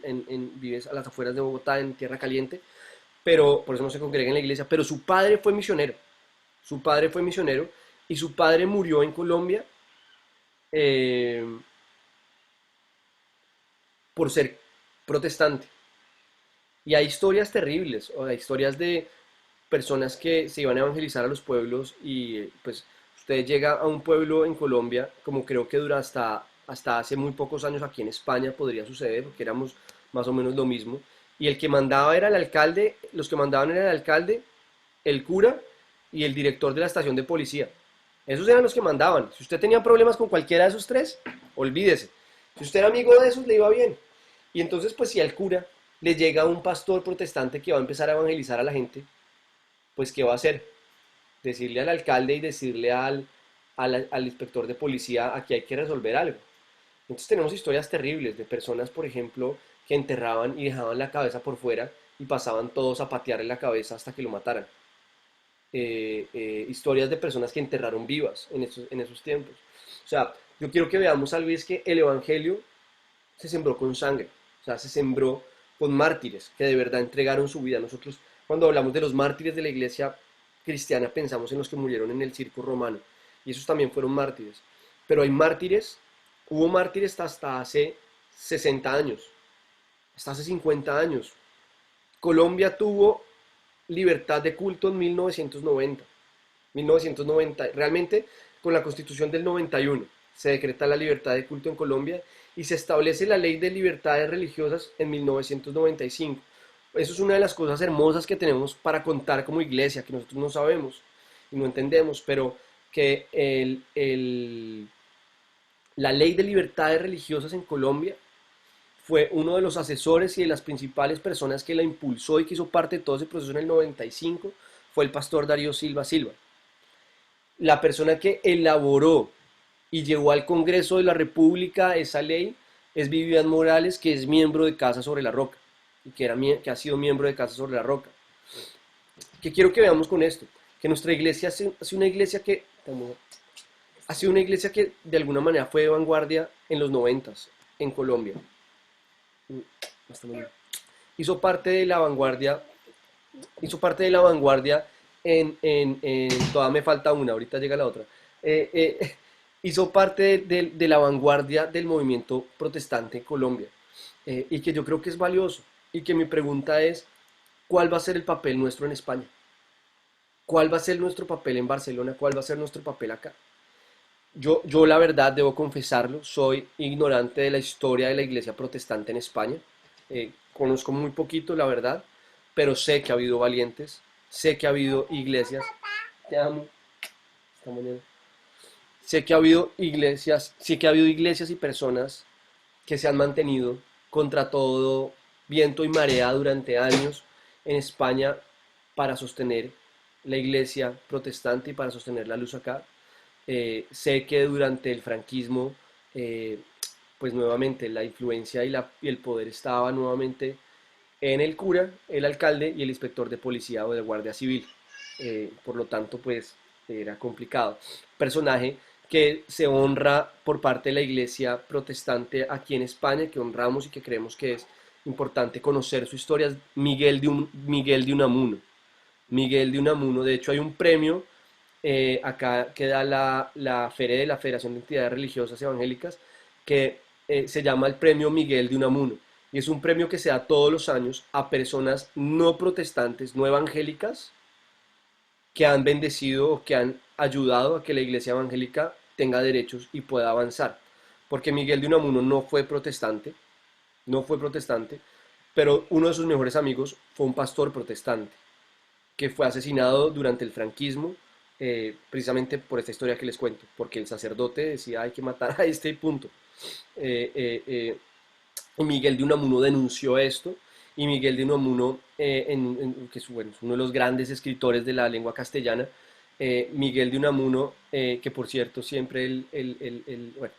vives a las afueras de Bogotá, en tierra caliente, pero por eso no se congrega en la iglesia. Pero su padre fue misionero y su padre murió en Colombia eh, por ser protestante. Y hay historias terribles, o hay historias de personas que se iban a evangelizar a los pueblos y pues usted llega a un pueblo en Colombia, como creo que dura hasta hace muy pocos años aquí en España podría suceder, porque éramos más o menos lo mismo, y el que mandaba era el alcalde, los que mandaban era el alcalde, el cura y el director de la estación de policía. Esos eran los que mandaban. Si usted tenía problemas con cualquiera de esos tres, olvídese. Si usted era amigo de esos, le iba bien. Y entonces, pues si al cura le llega un pastor protestante que va a empezar a evangelizar a la gente, pues ¿qué va a hacer? Decirle al alcalde y decirle al inspector de policía, aquí hay que resolver algo. Entonces tenemos historias terribles de personas, por ejemplo, que enterraban y dejaban la cabeza por fuera y pasaban todos a patearle la cabeza hasta que lo mataran. Historias de personas que enterraron vivas en esos tiempos. O sea, yo quiero que veamos algo, y es que el Evangelio se sembró con sangre, o sea, se sembró con mártires que de verdad entregaron su vida. Nosotros, cuando hablamos de los mártires de la iglesia cristiana, pensamos en los que murieron en el circo romano, y esos también fueron mártires. Pero hay mártires, hubo mártires hasta hace 60 años, hasta hace 50 años. Colombia tuvo libertad de culto en 1990. 1990, realmente con la Constitución del 91 se decreta la libertad de culto en Colombia y se establece la Ley de Libertades Religiosas en 1995. Eso es una de las cosas hermosas que tenemos para contar como iglesia, que nosotros no sabemos y no entendemos, pero que la Ley de Libertades Religiosas en Colombia fue uno de los asesores y de las principales personas que la impulsó y que hizo parte de todo ese proceso en el 95, fue el pastor Darío Silva Silva. La persona que elaboró y llevó al Congreso de la República esa ley es Vivian Morales, que es miembro de Casa sobre la Roca y que ha sido miembro de Casa sobre la Roca. ¿Qué quiero que veamos con esto? Que nuestra iglesia ha una iglesia que ha sido una iglesia que de alguna manera fue de vanguardia en los 90 en Colombia. Hizo parte de la vanguardia, hizo parte de la vanguardia todavía me falta una, ahorita llega la otra. Hizo parte de la vanguardia del movimiento protestante en Colombia, y que yo creo que es valioso, y que mi pregunta es, ¿cuál va a ser el papel nuestro en España? ¿Cuál va a ser nuestro papel en Barcelona? ¿Cuál va a ser nuestro papel acá? Yo la verdad, debo confesarlo, soy ignorante de la historia de la iglesia protestante en España. Conozco muy poquito, la verdad, pero sé que ha habido valientes, sé que ha habido iglesias. Te amo. Esta mañana. Sé que ha habido iglesias, sé que ha habido iglesias y personas que se han mantenido contra todo viento y marea durante años en España para sostener la iglesia protestante y para sostener la luz acá. Sé que durante el franquismo, eh, pues nuevamente la influencia y el poder estaba nuevamente en el cura, el alcalde y el inspector de policía o de guardia civil. Por lo tanto, pues era complicado. Personaje que se honra por parte de la iglesia protestante aquí en España, que honramos y que creemos que es importante conocer su historia, es Miguel de Unamuno. Miguel de Unamuno, de hecho hay un premio acá que da la FERE de la Federación de Entidades Religiosas Evangélicas, que se llama el Premio Miguel de Unamuno. Y es un premio que se da todos los años a personas no protestantes, no evangélicas, que han bendecido o que han ayudado a que la iglesia evangélica tenga derechos y pueda avanzar. Porque Miguel de Unamuno no fue protestante, no fue protestante, pero uno de sus mejores amigos fue un pastor protestante que fue asesinado durante el franquismo, precisamente por esta historia que les cuento, porque el sacerdote decía hay que matar a este punto. Eh, eh, eh, y Miguel de Unamuno denunció esto, y Miguel de Unamuno, que es, bueno, es uno de los grandes escritores de la lengua castellana, Miguel de Unamuno, que por cierto siempre bueno,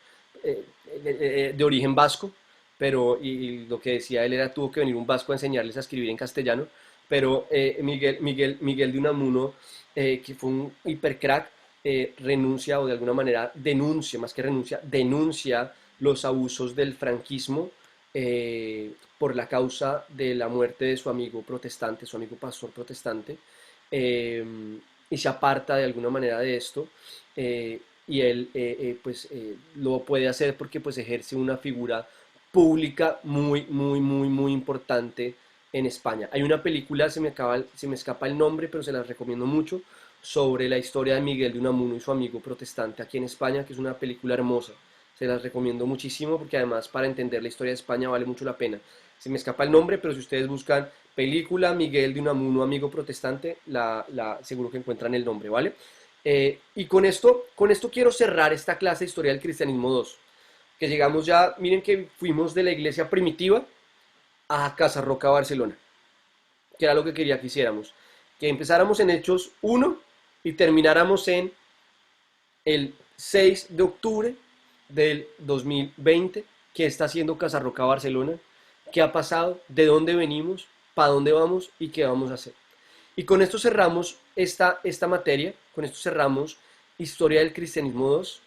de origen vasco, pero y lo que decía él era tuvo que venir un vasco a enseñarles a escribir en castellano, pero Miguel de Unamuno, que fue un hipercrack, renuncia o de alguna manera denuncia, más que renuncia, denuncia los abusos del franquismo, por la causa de la muerte de su amigo protestante, su amigo pastor protestante, eh, y se aparta de alguna manera de esto, y él pues lo puede hacer porque pues ejerce una figura pública muy importante en España. Hay una película, se me escapa el nombre, pero se las recomiendo mucho, sobre la historia de Miguel de Unamuno y su amigo protestante aquí en España, que es una película hermosa. Se las recomiendo muchísimo porque además para entender la historia de España vale mucho la pena. Se me escapa el nombre, pero si ustedes buscan película Miguel de Unamuno, amigo protestante, seguro que encuentran el nombre, ¿vale? Y con esto quiero cerrar esta clase de historia del cristianismo 2, que llegamos ya, miren que fuimos de la iglesia primitiva a Casa Roca, Barcelona, que era lo que quería que hiciéramos. que empezáramos en Hechos 1 y termináramos en el 6 de octubre del 2020, qué está haciendo Casarroca Barcelona, qué ha pasado, de dónde venimos, para dónde vamos y qué vamos a hacer. Y con esto cerramos esta materia, con esto cerramos Historia del Cristianismo 2.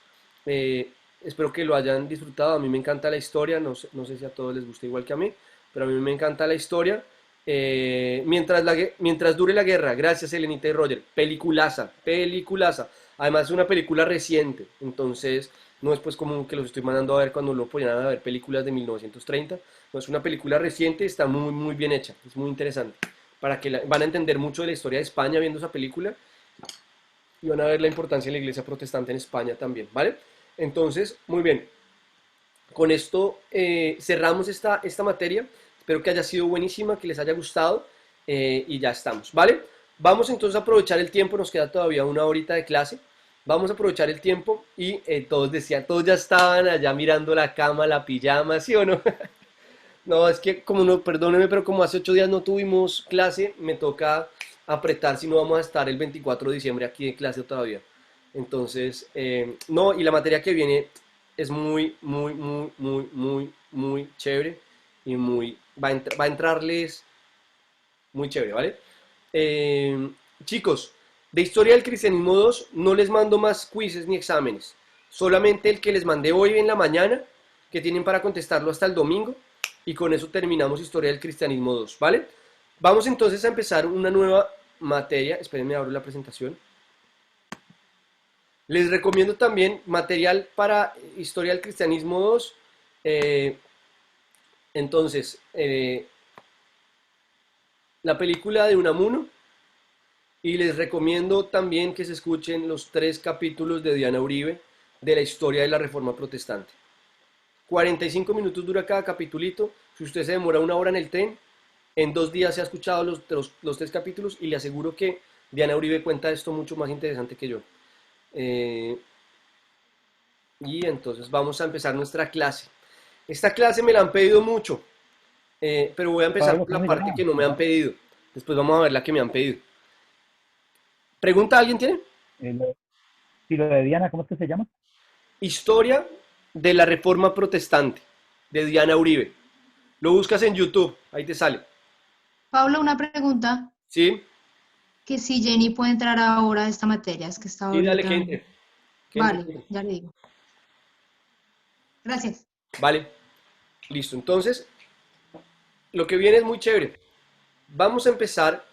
Espero que lo hayan disfrutado, a mí me encanta la historia, no sé si a todos les gusta igual que a mí, pero a mí me encanta la historia. Mientras dure la guerra, gracias Elenita y Roger, peliculaza, peliculaza. Además es una película reciente, entonces no es pues como que los estoy mandando a ver cuando lo ponían a ver películas de 1930, no, es una película reciente, está muy muy bien hecha, es muy interesante, para que van a entender mucho de la historia de España viendo esa película y van a ver la importancia de la iglesia protestante en España también, ¿vale? Entonces, muy bien, con esto cerramos esta materia. Espero que haya sido buenísima, que les haya gustado y ya estamos, ¿vale? Vamos entonces a aprovechar el tiempo, nos queda todavía una horita de clase. Vamos a aprovechar el tiempo y todos decían, todos ya estaban allá mirando la cama, la pijama, ¿sí o no? No, es que como no, perdóneme, pero como hace 8 días no tuvimos clase, me toca apretar si no vamos a estar el 24 de diciembre aquí de clase todavía. Entonces, no, y la materia que viene es muy, muy, muy, muy, muy, muy chévere y va a entrarles muy chévere, ¿vale? Eh, Chicos, de Historia del Cristianismo 2 no les mando más quizzes ni exámenes, solamente el que les mandé hoy en la mañana, que tienen para contestarlo hasta el domingo, y con eso terminamos Historia del Cristianismo 2, ¿vale? Vamos entonces a empezar una nueva materia, espérenme, abro la presentación. Les recomiendo también material para Historia del Cristianismo 2. Entonces, la película de Unamuno. Y les recomiendo también que se escuchen los 3 capítulos de Diana Uribe de la historia de la Reforma Protestante. 45 minutos dura cada capitulito. Si usted se demora una hora en el tren, en 2 días se ha escuchado los 3 capítulos y le aseguro que Diana Uribe cuenta esto mucho más interesante que yo. Y entonces vamos a empezar nuestra clase. Esta clase me la han pedido mucho, pero voy a empezar Pablo, por ¿cómo la se parte llama? que no me han pedido. Después vamos a ver la que me han pedido. ¿Pregunta alguien tiene? Lo, sí, lo de Diana, ¿cómo es que se llama? Historia de la Reforma Protestante, de Diana Uribe. Lo buscas en YouTube, ahí te sale. Pablo, una pregunta, ¿Sí? que si Jenny puede entrar ahora a esta materia, es que está Sí, dale, que ahorita. entre. Que entre, Vale, que entre. ya le digo. Gracias. Vale, listo. Entonces, lo que viene es muy chévere. Vamos a empezar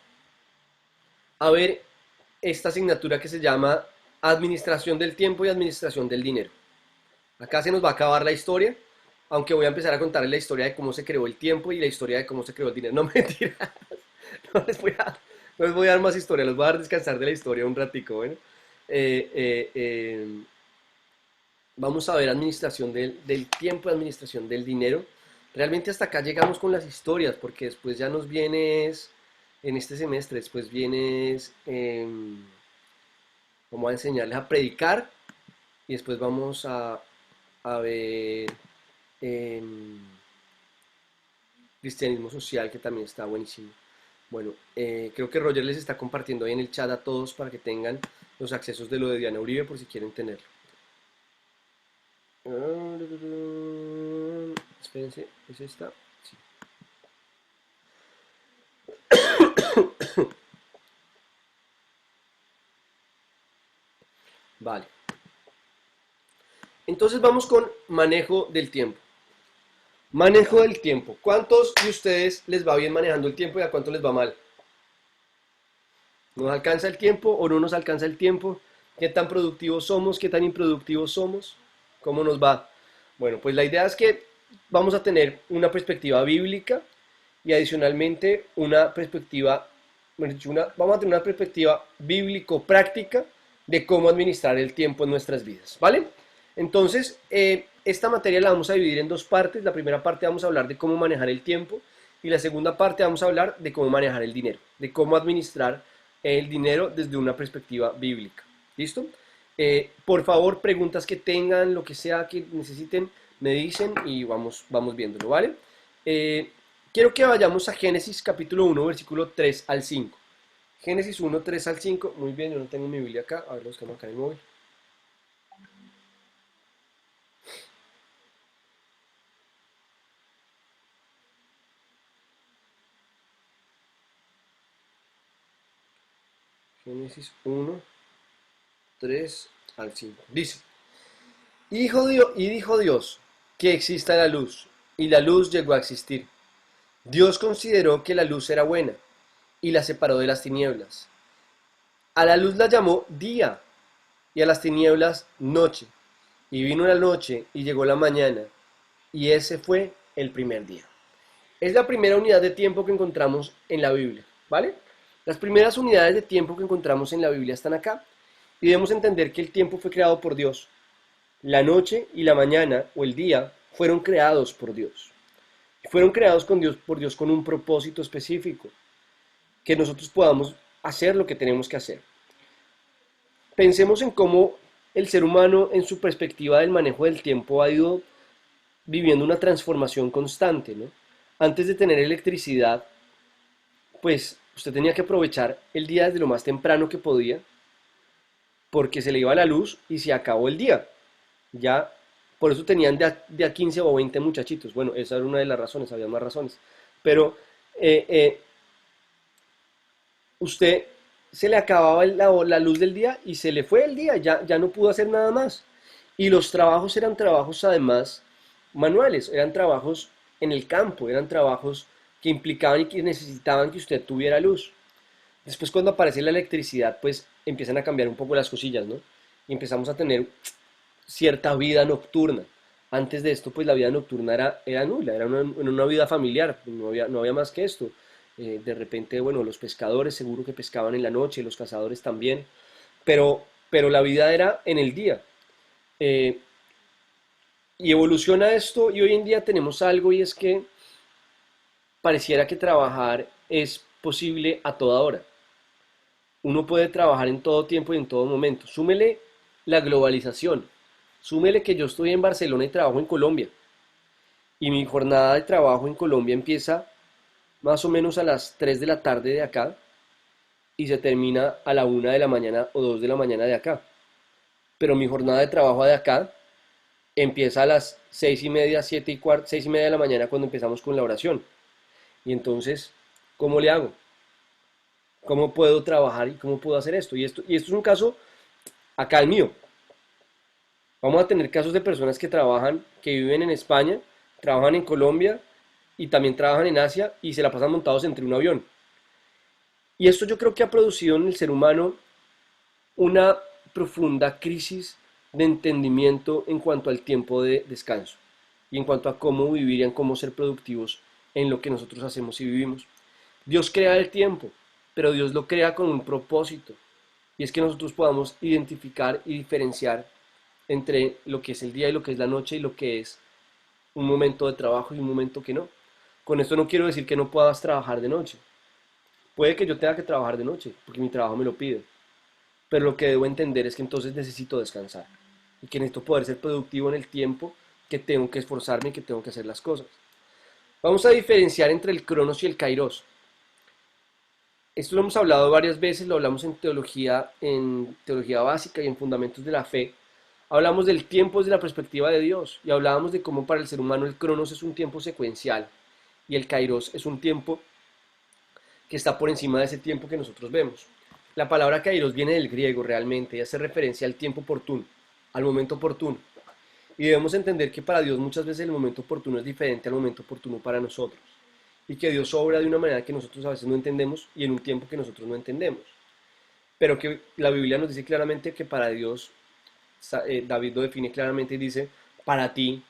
a ver esta asignatura que se llama Administración del Tiempo y Administración del Dinero. Acá se nos va a acabar la historia, aunque voy a empezar a contarles la historia de cómo se creó el tiempo y la historia de cómo se creó el dinero. No, mentira. No no les voy a dar más historia, les voy a dar descansar de la historia un ratico. Bueno, Eh, eh, eh, vamos a ver administración del tiempo y administración del dinero. Realmente hasta acá llegamos con las historias, porque después ya nos vienes, en este semestre, después vienes, vamos a enseñarles a predicar y después vamos a ver em, cristianismo social, que también está buenísimo. Bueno, creo que Roger les está compartiendo ahí en el chat a todos para que tengan los accesos de lo de Diana Uribe por si quieren tenerlo. Espérense, ¿es esta? Sí. Vale. Entonces vamos con manejo del tiempo. Manejo del tiempo. ¿Cuántos de ustedes les va bien manejando el tiempo y a cuántos les va mal? ¿Nos alcanza el tiempo o no nos alcanza el tiempo? ¿Qué tan productivos somos? ¿Qué tan improductivos somos? ¿Cómo nos va? Bueno, pues la idea es que vamos a tener una perspectiva bíblica y adicionalmente una perspectiva, vamos a tener una perspectiva bíblico-práctica de cómo administrar el tiempo en nuestras vidas, ¿vale? Entonces, esta materia la vamos a dividir en 2 partes. La primera parte vamos a hablar de cómo manejar el tiempo y la segunda parte vamos a hablar de cómo manejar el dinero, de cómo administrar el dinero desde una perspectiva bíblica. ¿Listo? Por favor, preguntas que tengan, lo que sea que necesiten, me dicen y vamos viéndolo, ¿vale? Quiero que vayamos a Génesis capítulo 1, versículo 3 al 5. Génesis 1, 3 al 5. Muy bien, yo no tengo mi Biblia acá. A ver, lo buscamos acá en el móvil. Génesis 1, 3 al 5. Dice, y dijo Dios que exista la luz, y la luz llegó a existir. Dios consideró que la luz era buena, y la separó de las tinieblas. A la luz la llamó día, y a las tinieblas noche. Y vino la noche, y llegó la mañana, y ese fue el primer día. Es la primera unidad de tiempo que encontramos en la Biblia, ¿vale? Las primeras unidades de tiempo que encontramos en la Biblia están acá, y debemos entender que el tiempo fue creado por Dios. La noche y la mañana o el día fueron creados por Dios. Fueron creados por Dios con un propósito específico, que nosotros podamos hacer lo que tenemos que hacer. Pensemos en cómo el ser humano en su perspectiva del manejo del tiempo ha ido viviendo una transformación constante, ¿no? Antes de tener electricidad, pues usted tenía que aprovechar el día desde lo más temprano que podía, porque se le iba la luz y se acabó el día. Ya, por eso tenían de a 15 o 20 muchachitos. Bueno, esa era una de las razones, había más razones. Pero eh, eh, usted se le acababa la luz del día y se le fue el día, ya no pudo hacer nada más. Y los trabajos eran trabajos además manuales, eran trabajos en el campo, eran trabajos que implicaban y que necesitaban que usted tuviera luz. Después cuando aparece la electricidad, pues empiezan a cambiar un poco las cosillas, ¿no? Y empezamos a tener cierta vida nocturna. Antes de esto, pues la vida nocturna era nula, era una vida familiar, no había más que esto. De repente, bueno, los pescadores seguro que pescaban en la noche, los cazadores también, pero la vida era en el día. Eh, y evoluciona esto y hoy en día tenemos algo y es que pareciera que trabajar es posible a toda hora. Uno puede trabajar en todo tiempo y en todo momento. Súmele la globalización. Súmele que yo estoy en Barcelona y trabajo en Colombia. Y mi jornada de trabajo en Colombia empieza más o menos a las 3 de la tarde de acá y se termina a la 1 de la mañana o 2 de la mañana de acá. Pero mi jornada de trabajo de acá empieza a las 6:30, 7:15, 6:30 de la mañana cuando empezamos con la oración. Y entonces, ¿cómo le hago? ¿Cómo puedo trabajar y cómo puedo hacer esto? Y esto es un caso acá el mío. Vamos a tener casos de personas que trabajan, que viven en España, trabajan en Colombia y también trabajan en Asia y se la pasan montados entre un avión. Y esto yo creo que ha producido en el ser humano una profunda crisis de entendimiento en cuanto al tiempo de descanso y en cuanto a cómo vivir y en cómo ser productivos en lo que nosotros hacemos y vivimos. Dios crea el tiempo, pero Dios lo crea con un propósito y es que nosotros podamos identificar y diferenciar entre lo que es el día y lo que es la noche y lo que es un momento de trabajo y un momento que no. Con esto no quiero decir que no puedas trabajar de noche. Puede que yo tenga que trabajar de noche, porque mi trabajo me lo pide. Pero lo que debo entender es que entonces necesito descansar. Y que necesito poder ser productivo en el tiempo que tengo que esforzarme y que tengo que hacer las cosas. Vamos a diferenciar entre el cronos y el kairos. Esto lo hemos hablado varias veces, lo hablamos en teología básica y en fundamentos de la fe. Hablamos del tiempo desde la perspectiva de Dios y hablábamos de cómo para el ser humano el cronos es un tiempo secuencial y el kairos es un tiempo que está por encima de ese tiempo que nosotros vemos. La palabra kairos viene del griego realmente y hace referencia al tiempo oportuno, al momento oportuno. Y debemos entender que para Dios muchas veces el momento oportuno es diferente al momento oportuno para nosotros. Y que Dios obra de una manera que nosotros a veces no entendemos y en un tiempo que nosotros no entendemos. Pero que la Biblia nos dice claramente que para Dios, David lo define claramente y dice, para ti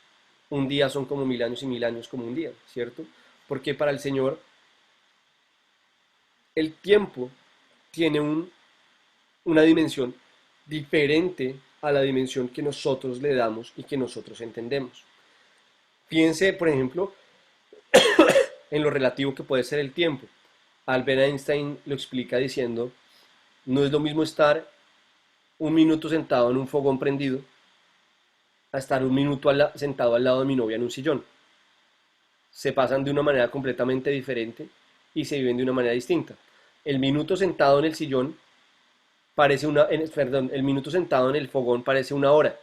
un día son como 1000 años y 1000 años como un día, ¿cierto? Porque para el Señor el tiempo tiene una dimensión diferente a la dimensión que nosotros le damos y que nosotros entendemos. Piense, por ejemplo, en lo relativo que puede ser el tiempo. Albert Einstein lo explica diciendo, no es lo mismo estar un minuto sentado en un fogón prendido a estar un minuto sentado al lado de mi novia en un sillón. Se pasan de una manera completamente diferente y se viven de una manera distinta. el minuto sentado en el sillón parece perdón, el minuto sentado en el fogón parece una hora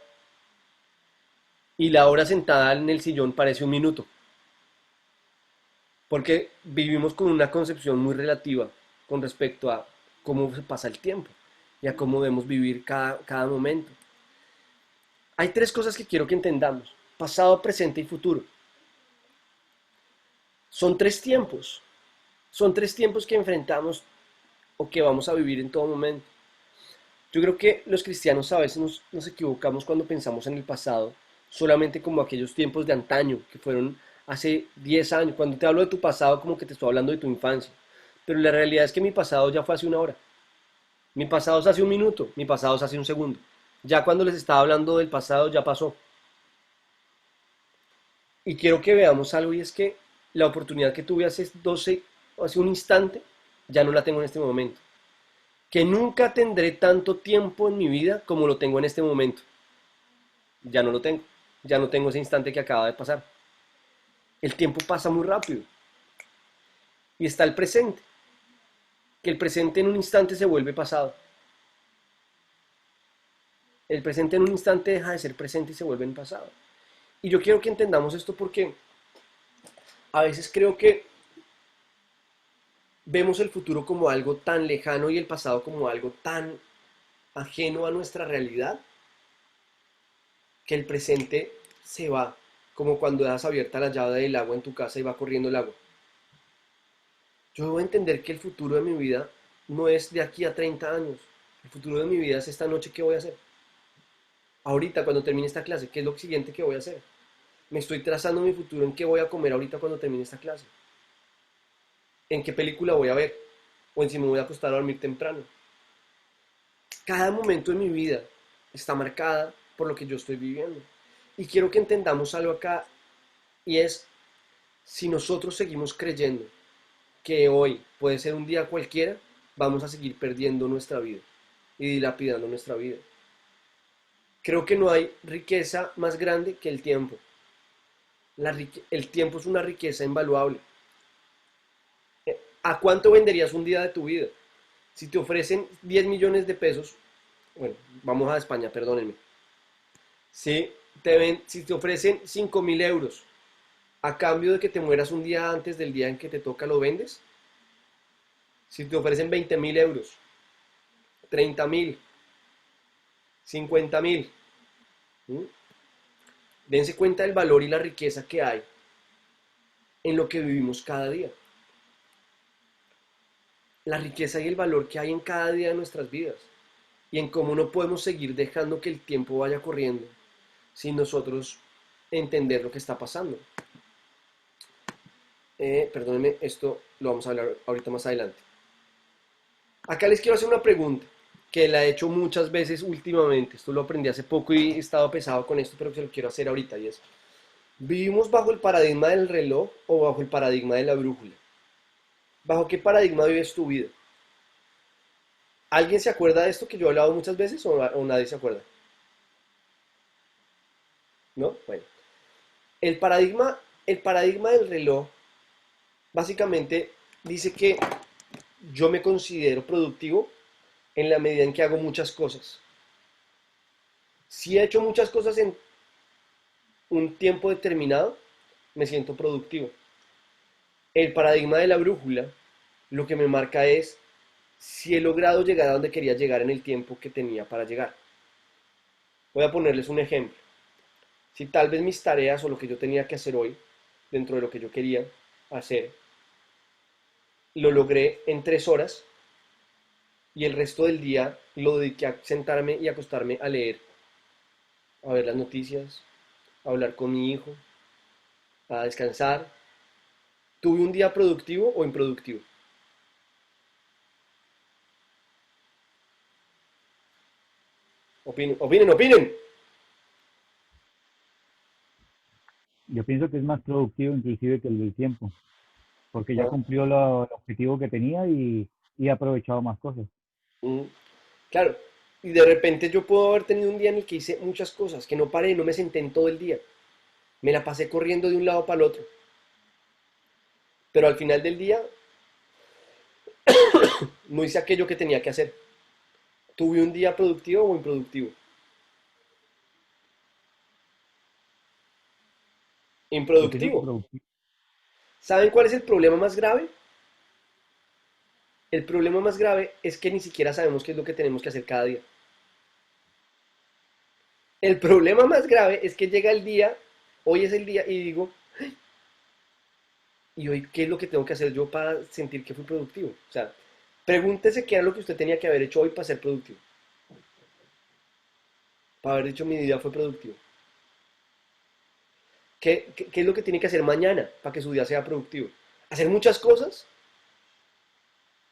y la hora sentada en el sillón parece un minuto, porque vivimos con una concepción muy relativa con respecto a cómo se pasa el tiempo y a cómo debemos vivir cada momento. Hay tres cosas que quiero que entendamos: pasado, presente y futuro. Son tres tiempos. Son tres tiempos que enfrentamos o que vamos a vivir en todo momento. Yo creo que los cristianos a veces nos equivocamos cuando pensamos en el pasado solamente como aquellos tiempos de antaño, que fueron hace 10 años. Cuando te hablo de tu pasado, como que te estoy hablando de tu infancia. Pero la realidad es que mi pasado ya fue hace una hora. Mi pasado es hace un minuto, mi pasado es hace un segundo. Ya cuando les estaba hablando del pasado, ya pasó. Y quiero que veamos algo, y es que la oportunidad que tuve hace un instante, ya no la tengo en este momento. Que nunca tendré tanto tiempo en mi vida como lo tengo en este momento. Ya no lo tengo. Ya no tengo ese instante que acaba de pasar. El tiempo pasa muy rápido. Y está el presente. Que el presente en un instante se vuelve pasado. El presente en un instante deja de ser presente y se vuelve en pasado. Y yo quiero que entendamos esto porque a veces creo que vemos el futuro como algo tan lejano y el pasado como algo tan ajeno a nuestra realidad, que el presente se va, como cuando dejas abierta la llave del agua en tu casa y va corriendo el agua. Yo debo entender que el futuro de mi vida no es de aquí a 30 años. El futuro de mi vida es esta noche. ¿Qué voy a hacer? Ahorita, cuando termine esta clase, ¿qué es lo siguiente que voy a hacer? Me estoy trazando mi futuro en qué voy a comer ahorita cuando termine esta clase. En qué película voy a ver. O en si me voy a acostar a dormir temprano. Cada momento de mi vida está marcada por lo que yo estoy viviendo. Y quiero que entendamos algo acá, y es, si nosotros seguimos creyendo que hoy puede ser un día cualquiera, vamos a seguir perdiendo nuestra vida y dilapidando nuestra vida. Creo que no hay riqueza más grande que el tiempo. El tiempo es una riqueza invaluable. ¿A cuánto venderías un día de tu vida? Si te ofrecen 10 millones de pesos, bueno, vamos a España, perdónenme. Si te ofrecen 5.000 euros a cambio de que te mueras un día antes del día en que te toca, ¿lo vendes? Si te ofrecen 20.000 euros, 30.000, 50.000, ¿sí? Dense cuenta del valor y la riqueza que hay en lo que vivimos cada día. La riqueza y el valor que hay en cada día de nuestras vidas. Y en cómo no podemos seguir dejando que el tiempo vaya corriendo sin nosotros entender lo que está pasando. Perdónenme, esto lo vamos a hablar ahorita más adelante. Acá les quiero hacer una pregunta que la he hecho muchas veces últimamente. Esto lo aprendí hace poco y he estado pesado con esto, pero se lo quiero hacer ahorita, y es: ¿vivimos bajo el paradigma del reloj o bajo el paradigma de la brújula? ¿Bajo qué paradigma vives tu vida? ¿Alguien se acuerda de esto que yo he hablado muchas veces o nadie se acuerda? ¿No? Bueno. El paradigma del reloj básicamente dice que yo me considero productivo en la medida en que hago muchas cosas. Si he hecho muchas cosas en un tiempo determinado, me siento productivo. El paradigma de la brújula lo que me marca es si he logrado llegar a donde quería llegar en el tiempo que tenía para llegar. Voy a ponerles un ejemplo. Si tal vez mis tareas o lo que yo tenía que hacer hoy, dentro de lo que yo quería hacer, lo logré en 3 horas, y el resto del día lo dediqué a sentarme y acostarme a leer, a ver las noticias, a hablar con mi hijo, a descansar. ¿Tuve un día productivo o improductivo? Opinen, opinen, opinen. Yo pienso que es más productivo inclusive que el del tiempo, porque ya Ah, cumplió el objetivo que tenía y ha aprovechado más cosas. mm, claro, y de repente yo puedo haber tenido un día en el que hice muchas cosas, que no paré, no me senté en todo el día. Me la pasé corriendo de un lado para el otro. Pero al final del día No hice aquello que tenía que hacer. ¿Tuve un día productivo o improductivo? Yo pienso que Improductivo. productivo. ¿Saben cuál es el problema más grave? El problema más grave es que ni siquiera sabemos qué es lo que tenemos que hacer cada día. El problema más grave es que llega el día, hoy es el día, y digo, ¿y hoy qué es lo que tengo que hacer yo para sentir que fui productivo? O sea, pregúntese qué era lo que usted tenía que haber hecho hoy para ser productivo. Para haber dicho mi día fue productivo. ¿Qué es lo que tiene que hacer mañana para que su día sea productivo? ¿Hacer muchas cosas?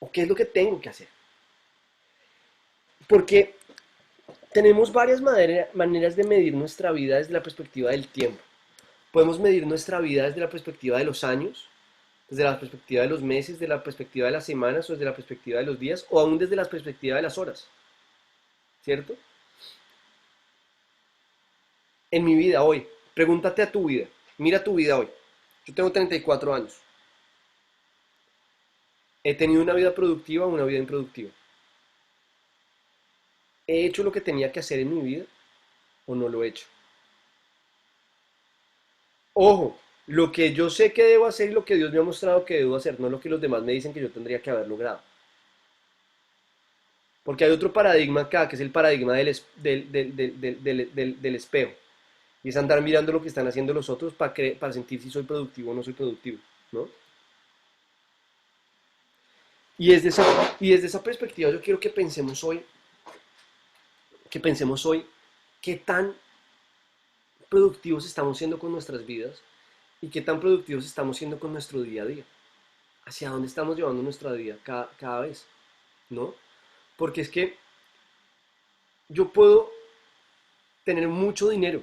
¿O qué es lo que tengo que hacer? Porque tenemos varias maneras de medir nuestra vida desde la perspectiva del tiempo. Podemos medir nuestra vida desde la perspectiva de los años, desde la perspectiva de los meses, desde la perspectiva de las semanas o desde la perspectiva de los días o aún desde la perspectiva de las horas, ¿cierto? En mi vida hoy, pregúntate a tu vida, mira tu vida hoy. Yo tengo 34 años. ¿He tenido una vida productiva o una vida improductiva? ¿He hecho lo que tenía que hacer en mi vida o no lo he hecho? Ojo, lo que yo sé que debo hacer y lo que Dios me ha mostrado que debo hacer, no lo que los demás me dicen que yo tendría que haber logrado. Porque hay otro paradigma acá, que es el paradigma del espejo. Y es andar mirando lo que están haciendo los otros para sentir si soy productivo o no soy productivo, ¿no? Y desde esa perspectiva yo quiero que pensemos hoy qué tan productivos estamos siendo con nuestras vidas y qué tan productivos estamos siendo con nuestro día a día. Hacia dónde estamos llevando nuestra vida cada vez, ¿no? Porque es que yo puedo tener mucho dinero,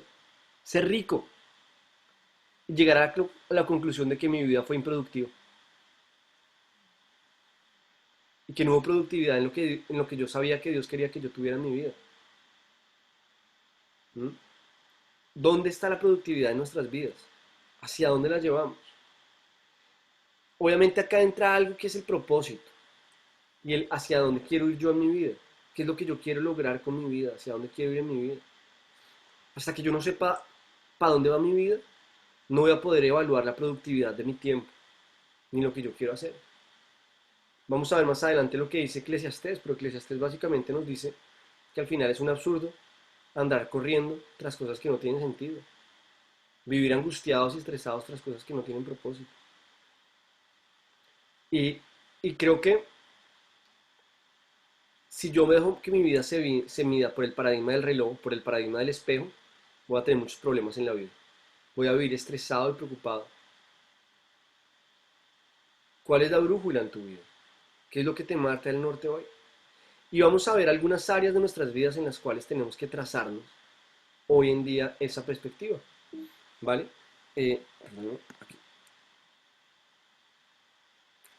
ser rico y llegar a la conclusión de que mi vida fue improductiva y que no hubo productividad en lo que yo sabía que Dios quería que yo tuviera en mi vida. ¿Mm? ¿Dónde está la productividad en nuestras vidas? ¿Hacia dónde la llevamos? Obviamente acá entra algo que es el propósito y el hacia dónde quiero ir yo en mi vida. ¿Qué es lo que yo quiero lograr con mi vida? ¿Hacia dónde quiero ir en mi vida? Hasta que yo no sepa para dónde va mi vida, no voy a poder evaluar la productividad de mi tiempo ni lo que yo quiero hacer. Vamos a ver más adelante lo que dice Eclesiastés, pero Eclesiastés básicamente nos dice que al final es un absurdo andar corriendo tras cosas que no tienen sentido, vivir angustiados y estresados tras cosas que no tienen propósito. Y creo que si yo me dejo que mi vida se mida por el paradigma del reloj, por el paradigma del espejo, voy a tener muchos problemas en la vida. Voy a vivir estresado y preocupado. ¿Cuál es la brújula en tu vida? ¿Qué es lo que te marca el norte hoy? Y vamos a ver algunas áreas de nuestras vidas en las cuales tenemos que trazarnos hoy en día esa perspectiva, ¿vale? Aquí.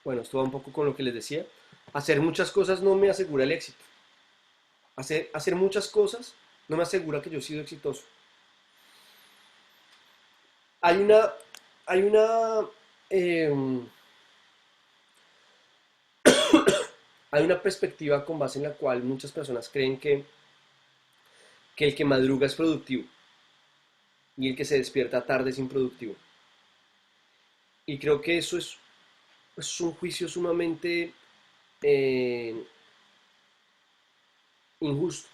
Bueno, esto va un poco con lo que les decía. Hacer muchas cosas no me asegura el éxito. Hacer muchas cosas no me asegura que yo he sido exitoso. Hay una, hay una, eh, hay una perspectiva con base en la cual muchas personas creen que el que madruga es productivo y el que se despierta tarde es improductivo. Y creo que eso es un juicio sumamente eh, injusto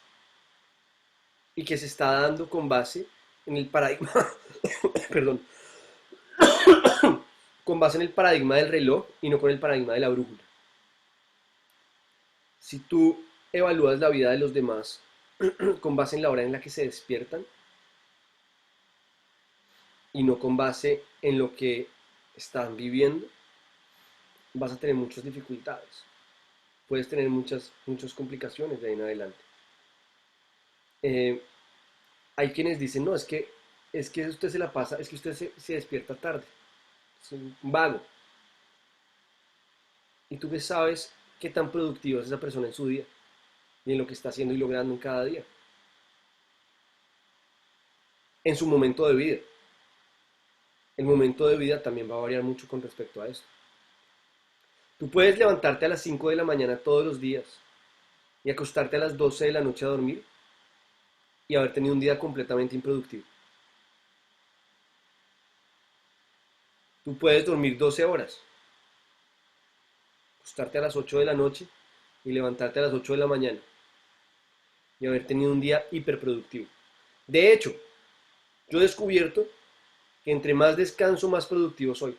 y que se está dando con base en el paradigma, perdón, con base en el paradigma del reloj y no con el paradigma de la brújula. Si tú evalúas la vida de los demás con base en la hora en la que se despiertan y no con base en lo que están viviendo, vas a tener muchas dificultades. Puedes tener muchas complicaciones de ahí en adelante. Eh, Hay quienes dicen, no, es que usted se la pasa, es que usted se despierta tarde, es un vago. Y tú que sabes qué tan productiva es esa persona en su día y en lo que está haciendo y logrando en cada día, en su momento de vida. El momento de vida también va a variar mucho con respecto a esto. Tú puedes levantarte a las 5 de la mañana todos los días y acostarte a las 12 de la noche a dormir y haber tenido un día completamente improductivo. Tú puedes dormir 12 horas, acostarte a las 8 de la noche y levantarte a las 8 de la mañana y haber tenido un día hiperproductivo. De hecho, yo he descubierto que entre más descanso, más productivo soy.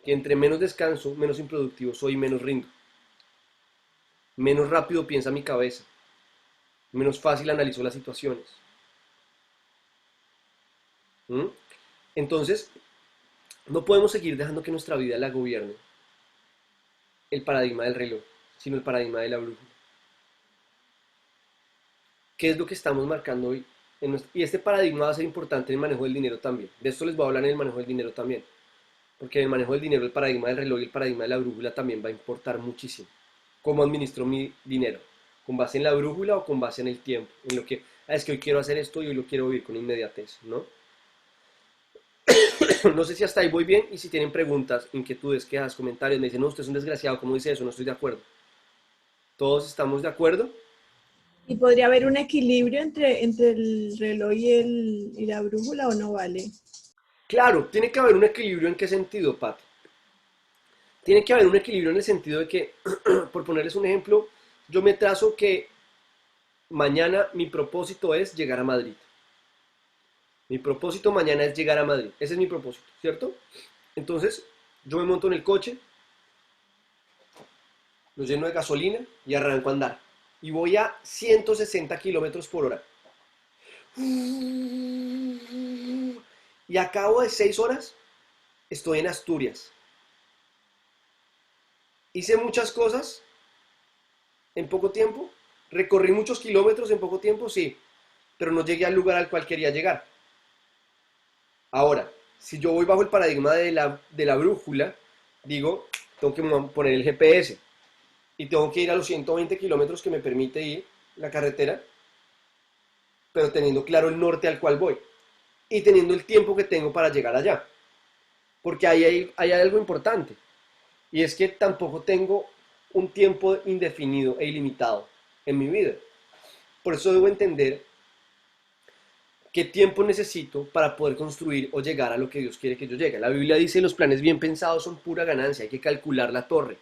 Que entre menos descanso, menos improductivo soy y menos rindo. Menos rápido piensa mi cabeza. Menos fácil analizo las situaciones. ¿Mm? Entonces, no podemos seguir dejando que nuestra vida la gobierne el paradigma del reloj, sino el paradigma de la brújula. ¿Qué es lo que estamos marcando hoy? Y este paradigma va a ser importante en el manejo del dinero también. De esto les voy a hablar en el manejo del dinero también. Porque en el manejo del dinero, el paradigma del reloj y el paradigma de la brújula también va a importar muchísimo. ¿Cómo administro mi dinero? ¿Con base en la brújula o con base en el tiempo? En lo que, es que hoy quiero hacer esto y hoy lo quiero vivir con inmediatez, ¿no? No sé si hasta ahí voy bien y si tienen preguntas, inquietudes, quejas, comentarios, me dicen, no, usted es un desgraciado, ¿cómo dice eso? No estoy de acuerdo. ¿Todos estamos de acuerdo? ¿Y podría haber un equilibrio entre el reloj y la brújula o no vale? Claro, tiene que haber un equilibrio. ¿En qué sentido, Pat? Tiene que haber un equilibrio en el sentido de que, por ponerles un ejemplo, yo me trazo que mañana mi propósito es llegar a Madrid. Mi propósito mañana es llegar a Madrid. Ese es mi propósito, ¿cierto? Entonces, yo me monto en el coche, lo lleno de gasolina y arranco a andar. Y voy a 160 kilómetros por hora. Y a cabo de 6 horas estoy en Asturias. Hice muchas cosas en poco tiempo. Recorrí muchos kilómetros en poco tiempo, sí. Pero no llegué al lugar al cual quería llegar. Ahora, si yo voy bajo el paradigma de la brújula, digo, tengo que poner el GPS y tengo que ir a los 120 kilómetros que me permite ir la carretera, pero teniendo claro el norte al cual voy y teniendo el tiempo que tengo para llegar allá. Porque ahí hay algo importante, y es que tampoco tengo un tiempo indefinido e ilimitado en mi vida. Por eso debo entender qué tiempo necesito para poder construir o llegar a lo que Dios quiere que yo llegue. La Biblia dice, los planes bien pensados son pura ganancia, hay que calcular la torre,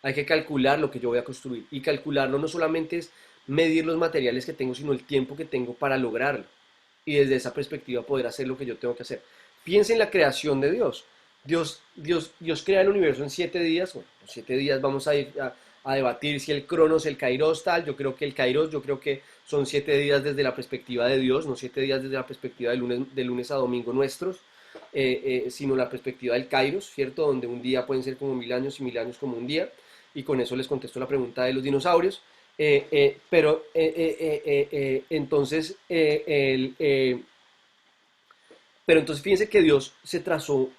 hay que calcular lo que yo voy a construir. Y calcularlo no solamente es medir los materiales que tengo, sino el tiempo que tengo para lograrlo. Y desde esa perspectiva poder hacer lo que yo tengo que hacer. Piensa en la creación de Dios. Dios crea el universo en 7 días. Bueno, los 7 días vamos a ir a debatir si el Cronos, el Kairos, tal. Yo creo que el Kairos, yo creo que son 7 días desde la perspectiva de Dios, no 7 días desde la perspectiva de lunes a domingo nuestros, sino la perspectiva del Kairos, ¿cierto? Donde un día pueden ser como 1000 años y 1000 años como un día. Y con eso les contesto la pregunta de los dinosaurios. Pero entonces fíjense que Dios se trazó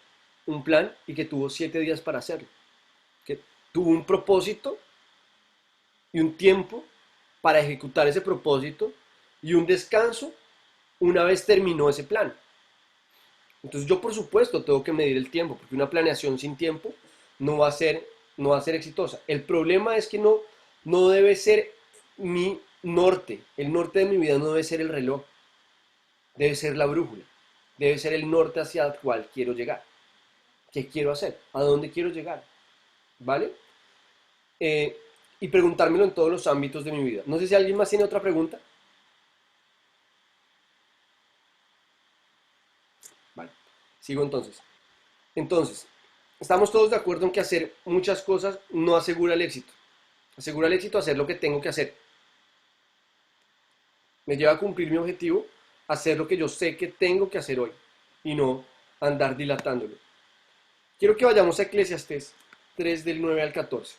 un plan y que tuvo 7 días para hacerlo. Que tuvo un propósito y un tiempo para ejecutar ese propósito y un descanso una vez terminó ese plan. Entonces yo por supuesto tengo que medir el tiempo, porque una planeación sin tiempo no va a ser exitosa. El problema es que no debe ser mi norte. El norte de mi vida no debe ser el reloj, debe ser la brújula, debe ser el norte hacia el cual quiero llegar. ¿Qué quiero hacer? ¿A dónde quiero llegar? ¿Vale? Y preguntármelo en todos los ámbitos de mi vida. No sé si alguien más tiene otra pregunta. Vale, sigo entonces. Entonces, estamos todos de acuerdo en que hacer muchas cosas no asegura el éxito. Asegura el éxito hacer lo que tengo que hacer. Me lleva a cumplir mi objetivo, hacer lo que yo sé que tengo que hacer hoy y no andar dilatándolo. Quiero que vayamos a Eclesiastés 3 del 9 al 14.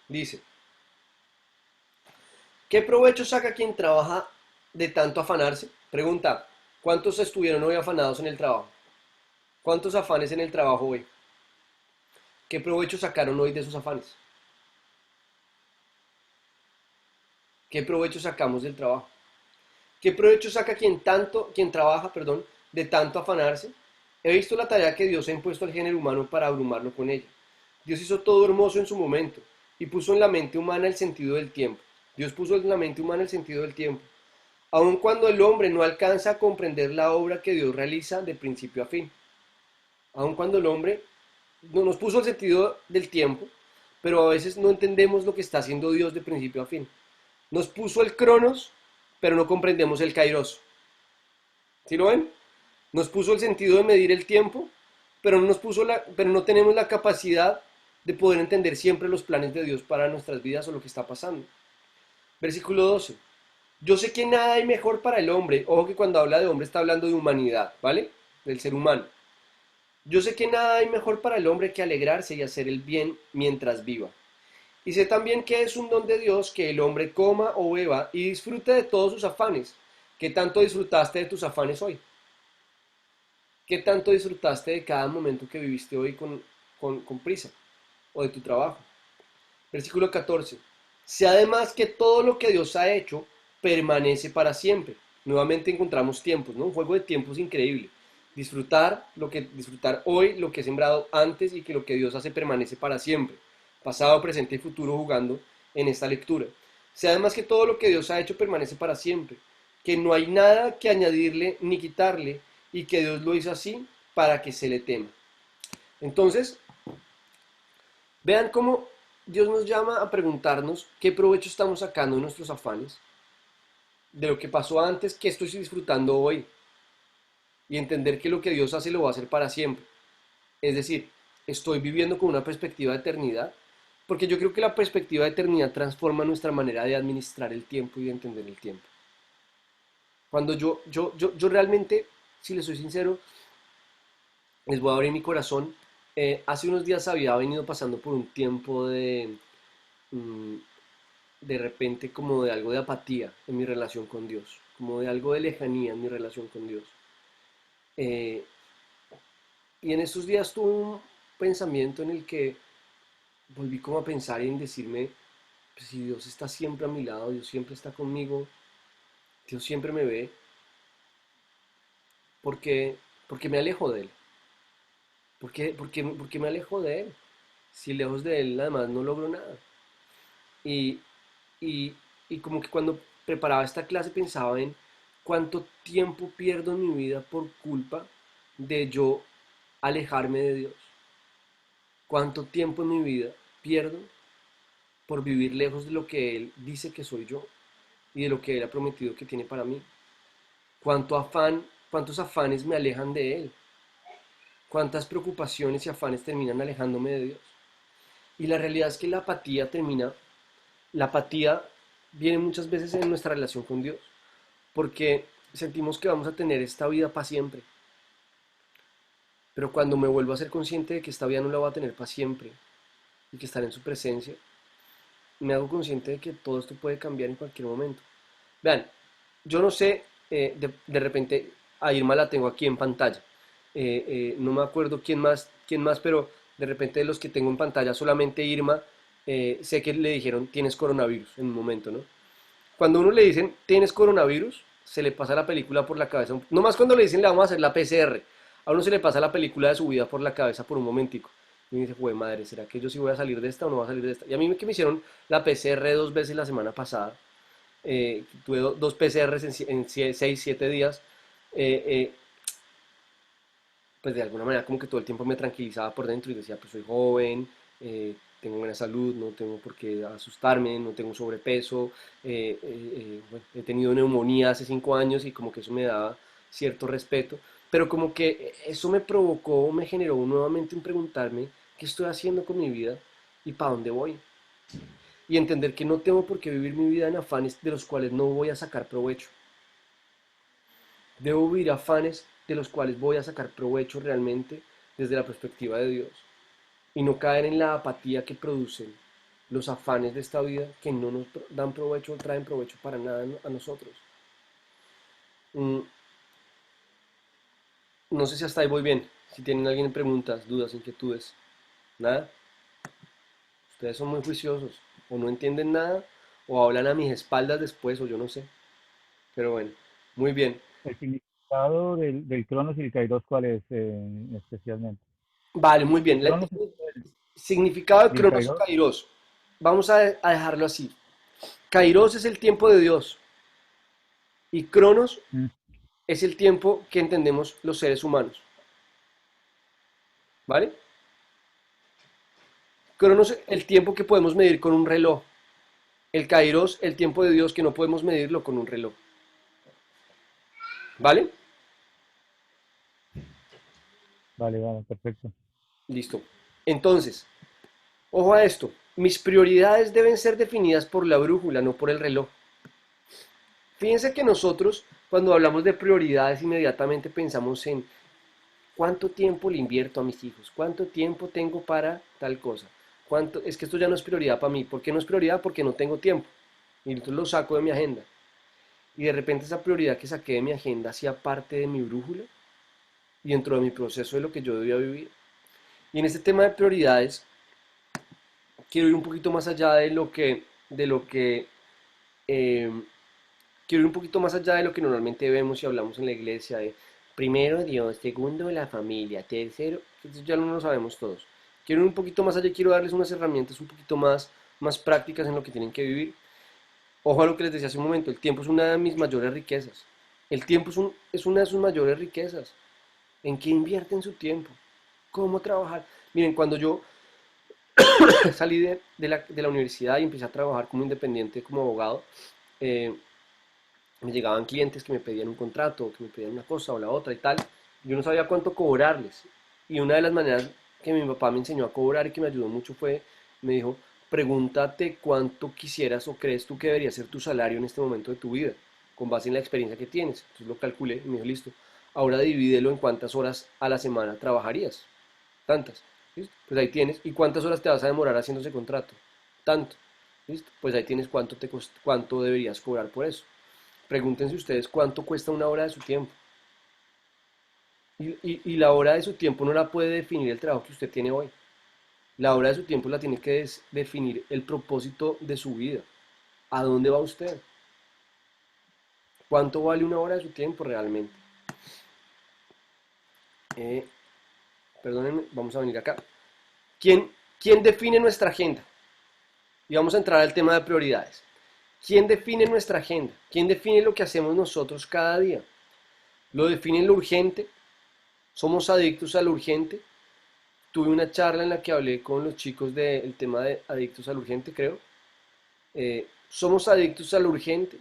Dice, ¿qué provecho saca quien trabaja de tanto afanarse? Pregunta, ¿cuántos estuvieron hoy afanados en el trabajo? ¿Cuántos afanes en el trabajo hoy? ¿Qué provecho sacaron hoy de esos afanes? ¿Qué provecho sacamos del trabajo? ¿Qué provecho saca quien trabaja, perdón, de tanto afanarse? He visto la tarea que Dios ha impuesto al género humano para abrumarlo con ella. Dios hizo todo hermoso en su momento y puso en la mente humana el sentido del tiempo. Dios puso en la mente humana el sentido del tiempo. Aun cuando el hombre no alcanza a comprender la obra que Dios realiza de principio a fin. Aun cuando el hombre no nos puso el sentido del tiempo, pero a veces no entendemos lo que está haciendo Dios de principio a fin. Nos puso el cronos, pero no comprendemos el kairos. ¿Sí lo ven? Nos puso el sentido de medir el tiempo, pero no tenemos la capacidad de poder entender siempre los planes de Dios para nuestras vidas o lo que está pasando. Versículo 12. Yo sé que nada hay mejor para el hombre. Ojo que cuando habla de hombre está hablando de humanidad, ¿vale? Del ser humano. Yo sé que nada hay mejor para el hombre que alegrarse y hacer el bien mientras viva. Y sé también que es un don de Dios que el hombre coma o beba y disfrute de todos sus afanes. ¿Qué tanto disfrutaste de tus afanes hoy? ¿Qué tanto disfrutaste de cada momento que viviste hoy con prisa? O de tu trabajo. Versículo 14. Sé además que todo lo que Dios ha hecho permanece para siempre. Nuevamente encontramos tiempos, ¿no? Un juego de tiempos increíble. Disfrutar hoy lo que he sembrado antes y que lo que Dios hace permanece para siempre. Pasado, presente y futuro jugando en esta lectura. Sé además que todo lo que Dios ha hecho permanece para siempre. Que no hay nada que añadirle ni quitarle y que Dios lo hizo así para que se le tema. Entonces, vean cómo Dios nos llama a preguntarnos qué provecho estamos sacando de nuestros afanes, de lo que pasó antes, qué estoy disfrutando hoy, y entender que lo que Dios hace lo va a hacer para siempre. Es decir, estoy viviendo con una perspectiva de eternidad, porque yo creo que la perspectiva de eternidad transforma nuestra manera de administrar el tiempo y de entender el tiempo. Cuando yo realmente, si les soy sincero, les voy a abrir mi corazón. Hace unos días había venido pasando por un tiempo mm, de repente como de algo de apatía en mi relación con Dios, como de algo de lejanía en mi relación con Dios. Eh, y en estos días tuve un pensamiento en el que volví como a pensar y en decirme, pues, si Dios está siempre a mi lado, Dios siempre está conmigo, Dios siempre me ve, ¿por qué me alejo de Él? ¿Por qué me alejo de Él? Si lejos de Él además no logro nada. Y, y, y como que cuando preparaba esta clase pensaba en cuánto tiempo pierdo en mi vida por culpa de yo alejarme de Dios. Cuánto tiempo en mi vida pierdo por vivir lejos de lo que Él dice que soy yo y de lo que Él ha prometido que tiene para mí. Cuántos afanes me alejan de Él. Cuántas preocupaciones y afanes terminan alejándome de Dios. Y la realidad es que la apatía viene muchas veces en nuestra relación con Dios, porque sentimos que vamos a tener esta vida para siempre. Pero cuando me vuelvo a ser consciente de que esta vida no la voy a tener para siempre y que estar en su presencia, me hago consciente de que todo esto puede cambiar en cualquier momento. Vean, yo no sé, de repente a Irma la tengo aquí en pantalla. No me acuerdo quién más, pero de repente de los que tengo en pantalla, solamente Irma, sé que le dijeron tienes coronavirus en un momento, ¿no? Cuando a uno le dicen tienes coronavirus, se le pasa la película por la cabeza. No más cuando le dicen le vamos a hacer la PCR, a uno se le pasa la película de su vida por la cabeza por un momentico. Y uno dice, güey, madre, ¿será que yo sí voy a salir de esta o no voy a salir de esta? Y a mí que me hicieron la PCR 2 veces la semana pasada, tuve dos PCRs en 6, 7 días, eh, eh, pues de alguna manera como que todo el tiempo me tranquilizaba por dentro y decía, pues soy joven, tengo buena salud, no tengo por qué asustarme, no tengo sobrepeso, bueno, he tenido neumonía hace 5 años y como que eso me daba cierto respeto, pero como que eso me provocó, me generó nuevamente un preguntarme qué estoy haciendo con mi vida y para dónde voy. Y entender que no tengo por qué vivir mi vida en afanes de los cuales no voy a sacar provecho. Debo vivir afanes de los cuales voy a sacar provecho realmente desde la perspectiva de Dios y no caer en la apatía que producen los afanes de esta vida que no nos dan provecho o traen provecho para nada a nosotros. Mm, no sé si hasta ahí voy bien. Si tienen alguien preguntas, dudas, inquietudes. Nada. Ustedes son muy juiciosos. O no entienden nada, o hablan a mis espaldas después, o yo no sé. Pero bueno, muy bien. El significado del Cronos y el Kairos, ¿cuál es especialmente? Vale, muy bien. El Cronos Significado de y el Cronos y Kairos. Kairos. Vamos a dejarlo así. Kairos es el tiempo de Dios y Cronos Mm, es el tiempo que entendemos los seres humanos. ¿Vale? Cronos, el tiempo que podemos medir con un reloj. El Kairos, el tiempo de Dios que no podemos medirlo con un reloj. ¿Vale? vale, vale, perfecto. Listo. Entonces, ojo a esto. Mis prioridades deben ser definidas por la brújula, no por el reloj. Fíjense que nosotros, cuando hablamos de prioridades, inmediatamente pensamos en cuánto tiempo le invierto a mis hijos, cuánto tiempo tengo para tal cosa. Es que esto ya no es prioridad para mí. ¿Por qué no es prioridad? Porque no tengo tiempo. Y entonces lo saco de mi agenda. Y de repente esa prioridad que saqué de mi agenda hacía parte de mi brújula y dentro de mi proceso de lo que yo debía vivir. Y en este tema de prioridades, quiero ir un poquito más allá eh, quiero ir un poquito más allá de lo que normalmente vemos y hablamos en la iglesia de primero Dios, segundo la familia, tercero, eso ya no lo sabemos todos. Quiero ir un poquito más allá y quiero darles unas herramientas un poquito más prácticas en lo que tienen que vivir. Ojo a lo que les decía hace un momento, el tiempo es una de mis mayores riquezas. El tiempo es una de sus mayores riquezas. ¿En qué invierten su tiempo? ¿Cómo trabajar? Miren, cuando yo salí de la universidad y empecé a trabajar como independiente, como abogado, eh, me llegaban clientes que me pedían un contrato, que me pedían una cosa o la otra y tal. Yo no sabía cuánto cobrarles. Y una de las maneras que mi papá me enseñó a cobrar y que me ayudó mucho fue, me dijo, pregúntate cuánto quisieras o crees tú que debería ser tu salario en este momento de tu vida, con base en la experiencia que tienes. Entonces lo calculé y me dijo, listo, ahora divídelo en cuántas horas a la semana trabajarías. Tantas. ¿Listo? Pues ahí tienes. ¿Y cuántas horas te vas a demorar haciendo ese contrato? Tanto. ¿Listo? Pues ahí tienes cuánto deberías cobrar por eso. Pregúntense ustedes cuánto cuesta una hora de su tiempo. Y la hora de su tiempo no la puede definir el trabajo que usted tiene hoy. La hora de su tiempo la tiene que definir el propósito de su vida. ¿A dónde va usted? ¿Cuánto vale una hora de su tiempo realmente? Eh, Perdónenme, vamos a venir acá. ¿Quién define nuestra agenda? Y vamos a entrar al tema de prioridades. ¿Quién define nuestra agenda? ¿Quién define lo que hacemos nosotros cada día? ¿Lo define lo urgente? ¿Somos adictos a lo urgente? Tuve una charla en la que hablé con los chicos del tema de adictos al urgente, creo. ¿Somos adictos a lo urgente?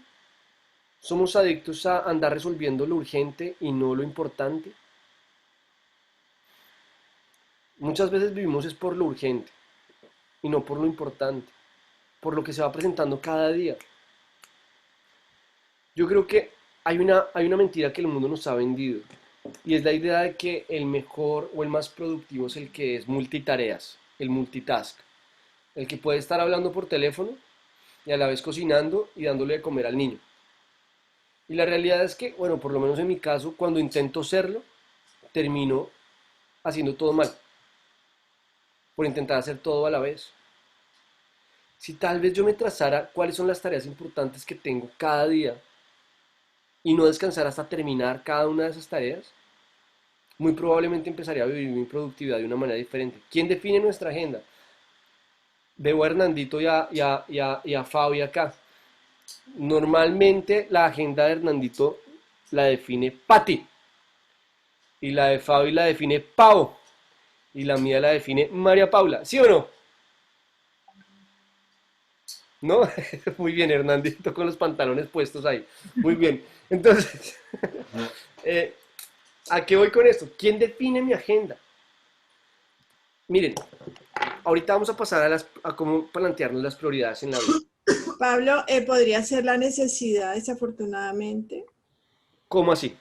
¿Somos adictos a andar resolviendo lo urgente y no lo importante? Muchas veces vivimos es por lo urgente y no por lo importante, por lo que se va presentando cada día. Yo creo que hay una mentira que el mundo nos ha vendido y es la idea de que el mejor o el más productivo es el que es multitareas, el multitask, el que puede estar hablando por teléfono y a la vez cocinando y dándole de comer al niño. Y la realidad es que, bueno, por lo menos en mi caso, cuando intento serlo, termino haciendo todo mal, por intentar hacer todo a la vez. Si tal vez yo me trazara cuáles son las tareas importantes que tengo cada día y no descansar hasta terminar cada una de esas tareas, muy probablemente empezaría a vivir mi productividad de una manera diferente. ¿Quién define nuestra agenda? Veo a Hernandito y a Fabi acá. Normalmente la agenda de Hernandito la define Patti y la de Fabi la define Pau y la mía la define María Paula. ¿Sí o no? ¿No? Muy bien, Hernandito con los pantalones puestos ahí. Muy bien. Entonces, eh, ¿a qué voy con esto? ¿Quién define mi agenda? Miren, ahorita vamos a pasar a cómo plantearnos las prioridades en la vida. Pablo, podría ser la necesidad, desafortunadamente, ¿Cómo así?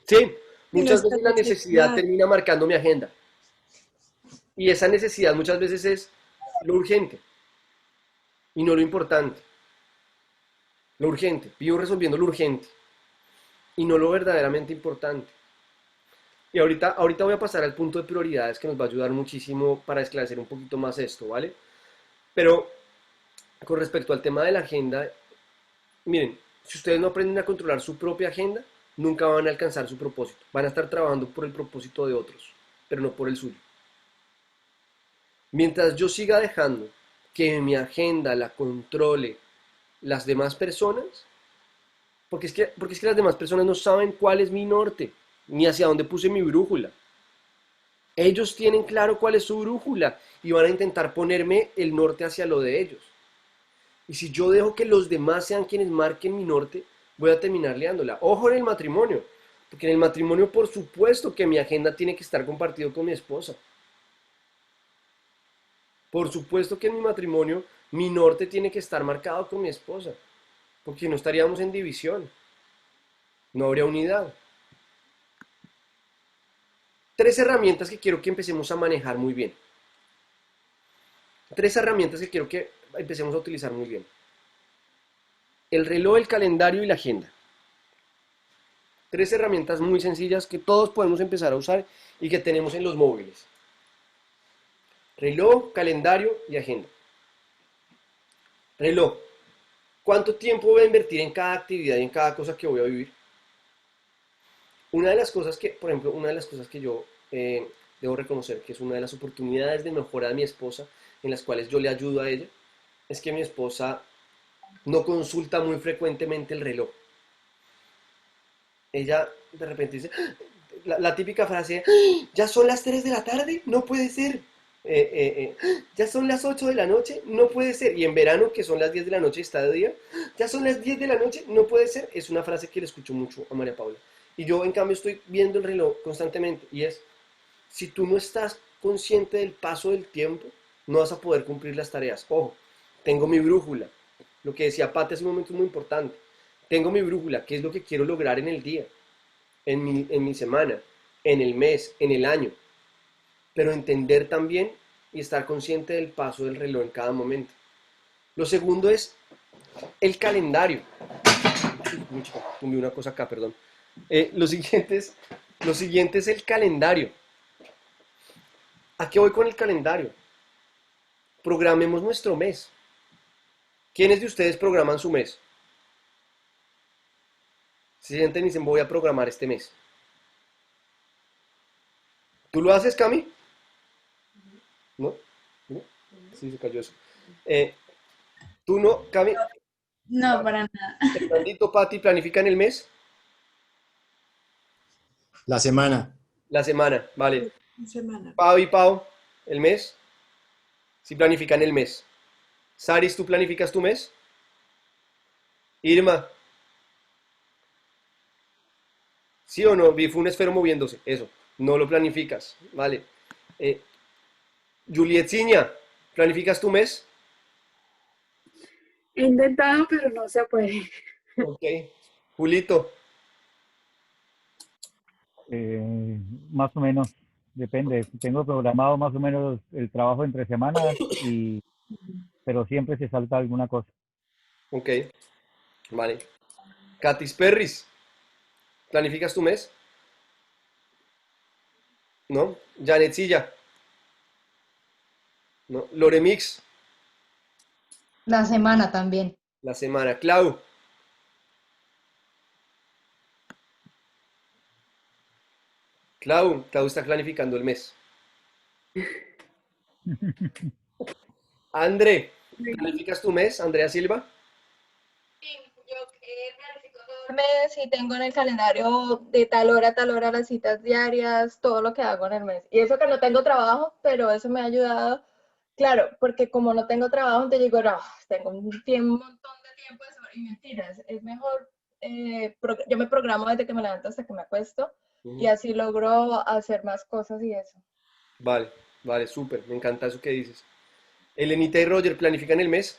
Sí, y muchas nuestra veces la necesidad necesidad. termina marcando mi agenda. Y esa necesidad muchas veces es lo urgente y no lo importante. Lo urgente, vivo resolviendo lo urgente. y no lo verdaderamente importante. Y ahorita voy a pasar al punto de prioridades que nos va a ayudar muchísimo para esclarecer un poquito más esto, ¿vale? Pero con respecto al tema de la agenda, miren, si ustedes no aprenden a controlar su propia agenda, nunca van a alcanzar su propósito. Van a estar trabajando por el propósito de otros, pero no por el suyo. Mientras yo siga dejando que mi agenda la controle las demás personas, porque es que las demás personas no saben cuál es mi norte, ni hacia dónde puse mi brújula. Ellos tienen claro cuál es su brújula y van a intentar ponerme el norte hacia lo de ellos. Y si yo dejo que los demás sean quienes marquen mi norte, voy a terminar liándola. Ojo en el matrimonio, porque en el matrimonio por supuesto que mi agenda tiene que estar compartido con mi esposa. Por supuesto que en mi matrimonio mi norte tiene que estar marcado con mi esposa, porque no estaríamos en división, no habría unidad. 3 herramientas que quiero que empecemos a manejar muy bien. 3 herramientas que quiero que empecemos a utilizar muy bien. El reloj, el calendario y la agenda. 3 herramientas muy sencillas que todos podemos empezar a usar y que tenemos en los móviles. Reloj, calendario y agenda. Reloj. ¿Cuánto tiempo voy a invertir en cada actividad y en cada cosa que voy a vivir? Una de las cosas que, por ejemplo, una de las cosas que yo debo reconocer que es una de las oportunidades de mejora de mi esposa, en las cuales yo le ayudo a ella, es que mi esposa no consulta muy frecuentemente el reloj. Ella de repente dice, la típica frase, ya son las 3 de la tarde, no puede ser. Ya son las 8 de la noche, no puede ser. Y en verano, que son las 10 de la noche y está de día, ya son las 10 de la noche, no puede ser. Es una frase que le escucho mucho a María Paula. Y yo, en cambio, estoy viendo el reloj constantemente. Y es, si tú no estás consciente del paso del tiempo, no vas a poder cumplir las tareas. Ojo, tengo mi brújula. Lo que decía Pati hace un momento es muy importante. Tengo mi brújula, qué es lo que quiero lograr en el día, en mi semana, en el mes, en el año. Pero entender también y estar consciente del paso del reloj en cada momento. Lo segundo es el calendario. Tuve una cosa acá, perdón. Lo siguiente es el calendario. ¿A qué voy con el calendario? Programemos nuestro mes. ¿Quiénes de ustedes programan su mes? Se sienten y dicen, voy a programar este mes. ¿Tú lo haces, Cami? ¿No? ¿No? Sí, se cayó eso. ¿Tú no, Cami? No, para nada. Fernandito, Pati, ¿planifican el mes? La semana. La semana, vale. Semana. Pau y Pau, ¿el mes? Sí planifican el mes. Saris, ¿tú planificas tu mes? Irma. ¿Sí o no? Vi fue un esfero moviéndose. Eso. No lo planificas. Vale. Eh, Julietciña, ¿planificas tu mes? He intentado, pero no se puede. Ok. Julito. Más o menos, depende. Tengo programado más o menos el trabajo entre semanas, pero siempre se salta alguna cosa. Ok. Vale. Katis Perris, ¿planificas tu mes? ¿No? Janetcilla. ¿No? Loremix, La semana también. la semana. Clau. Clau está planificando el mes. André, ¿planificas tu mes, Andrea Silva? Sí, yo planifico todo el mes y tengo en el calendario de tal hora las citas diarias, todo lo que hago en el mes. Y eso que no tengo trabajo, pero eso me ha ayudado, claro, porque como no tengo trabajo, te digo, no, tengo un montón de tiempo de sobre y mentiras. Es mejor, yo me programo desde que me levanto hasta que me acuesto y así logro hacer más cosas y eso. Vale, vale, súper, me encanta eso que dices. Elenita y Roger, ¿planifican el mes?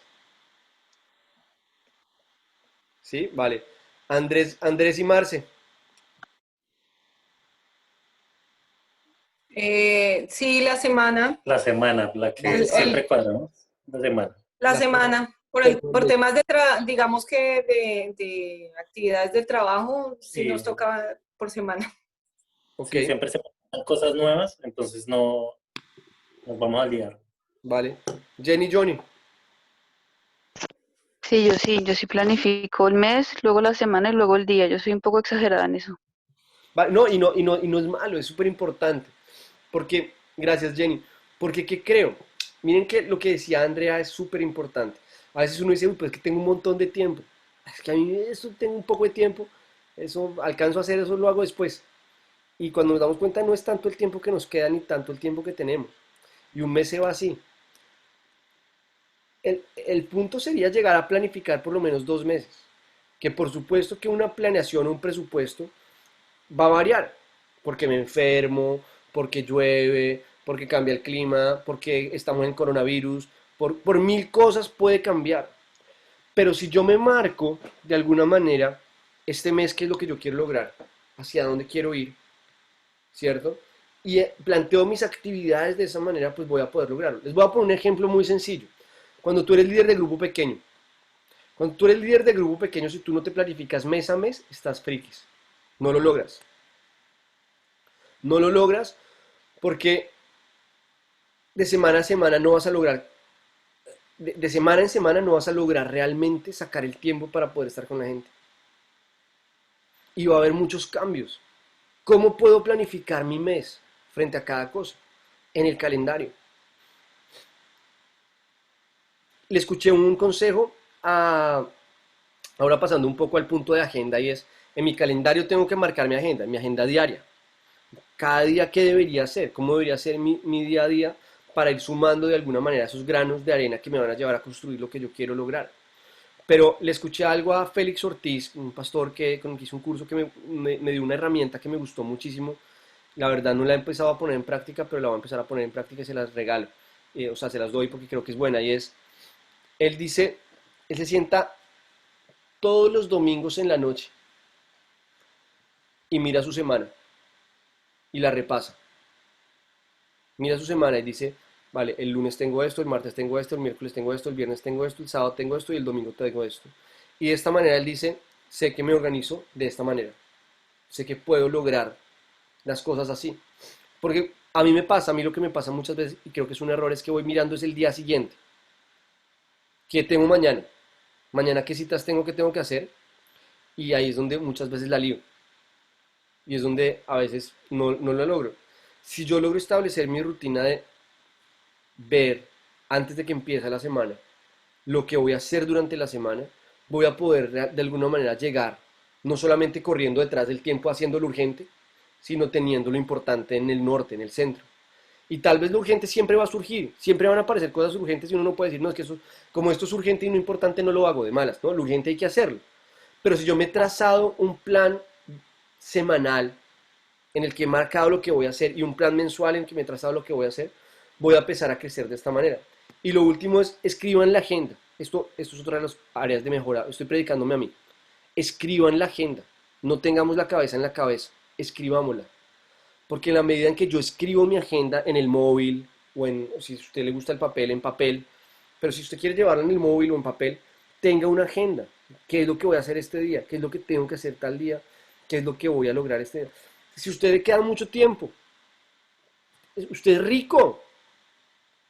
Sí, vale. Andrés y Marce, Sí, la semana. La semana, la que El- siempre cuadramos. La semana. La semana. Por temas digamos que de actividades del trabajo, sí Sí. nos toca por semana. Ok, Sí, siempre se presentan cosas nuevas, entonces no nos vamos a liar. vale. Jenny, Johnny. Yo sí planifico el mes, luego la semana y luego el día. Yo soy un poco exagerada en eso. No, y no es malo, es súper importante. Porque, gracias Jenny, porque ¿qué creo? Miren que lo que decía Andrea es súper importante. A veces uno dice, uy, pues es que tengo un montón de tiempo. Es que a mí eso tengo un poco de tiempo, eso alcanzo a hacer, eso lo hago después. Y cuando nos damos cuenta no es tanto el tiempo que nos queda ni tanto el tiempo que tenemos. Y un mes se va así. El punto sería llegar a planificar por lo menos 2 meses. Que por supuesto que una planeación o un presupuesto va a variar, porque me enfermo, porque llueve, porque cambia el clima, porque estamos en coronavirus, por mil cosas puede cambiar. Pero si yo me marco de alguna manera este mes qué es lo que yo quiero lograr, hacia dónde quiero ir, ¿cierto? Y planteo mis actividades de esa manera, pues voy a poder lograrlo. Les voy a poner un ejemplo muy sencillo. Cuando tú eres líder de grupo pequeño, si tú no te planificas mes a mes, estás frikis. No lo logras. No lo logras porque de semana a semana no vas a lograr, de semana en semana no vas a lograr realmente sacar el tiempo para poder estar con la gente. Y va a haber muchos cambios. ¿Cómo puedo planificar mi mes frente a cada cosa? En el calendario. Le escuché un consejo ahora pasando un poco al punto de agenda y es, en mi calendario tengo que marcar mi agenda diaria. Cada día qué debería hacer, cómo debería ser mi día a día para ir sumando de alguna manera esos granos de arena que me van a llevar a construir lo que yo quiero lograr. Pero le escuché algo a Félix Ortiz, un pastor con el que hizo un curso que me dio una herramienta que me gustó muchísimo. La verdad no la he empezado a poner en práctica, pero la voy a empezar a poner en práctica y se las regalo. O sea, se las doy porque creo que es buena. Y es, él dice, él se sienta todos los domingos en la noche y mira su semana y la repasa. Mira su semana y dice, vale, el lunes tengo esto, el martes tengo esto, el miércoles tengo esto, el viernes tengo esto, el sábado tengo esto y el domingo tengo esto. Y de esta manera él dice, sé que me organizo de esta manera. Sé que puedo lograr las cosas así. Porque a mí me pasa, a mí lo que me pasa muchas veces, y creo que es un error, es que voy mirando es el día siguiente. ¿Qué tengo mañana? Mañana qué citas tengo que hacer. Y ahí es donde muchas veces la lío. Y es donde a veces no lo logro. Si yo logro establecer mi rutina de ver antes de que empiece la semana lo que voy a hacer durante la semana, voy a poder de alguna manera llegar, no solamente corriendo detrás del tiempo haciendo lo urgente, sino teniendo lo importante en el norte, en el centro. Y tal vez lo urgente siempre va a surgir, siempre van a aparecer cosas urgentes y uno no puede decir, no, es que eso, como esto es urgente y no importante, no lo hago de malas, ¿no? Lo urgente hay que hacerlo. Pero si yo me he trazado un plan semanal en el que he marcado lo que voy a hacer y un plan mensual en el que me he trazado lo que voy a hacer, voy a empezar a crecer de esta manera. Y lo último es, escriban la agenda. Esto es otra de las áreas de mejora. Estoy predicándome a mí. Escriban la agenda. No tengamos la cabeza en la cabeza. Escribámosla. Porque en la medida en que yo escribo mi agenda en el móvil, o si a usted le gusta el papel, en papel, pero si usted quiere llevarla en el móvil o en papel, tenga una agenda. ¿Qué es lo que voy a hacer este día? ¿Qué es lo que tengo que hacer tal día? ¿Qué es lo que voy a lograr este día? Si a usted le queda mucho tiempo, usted es rico,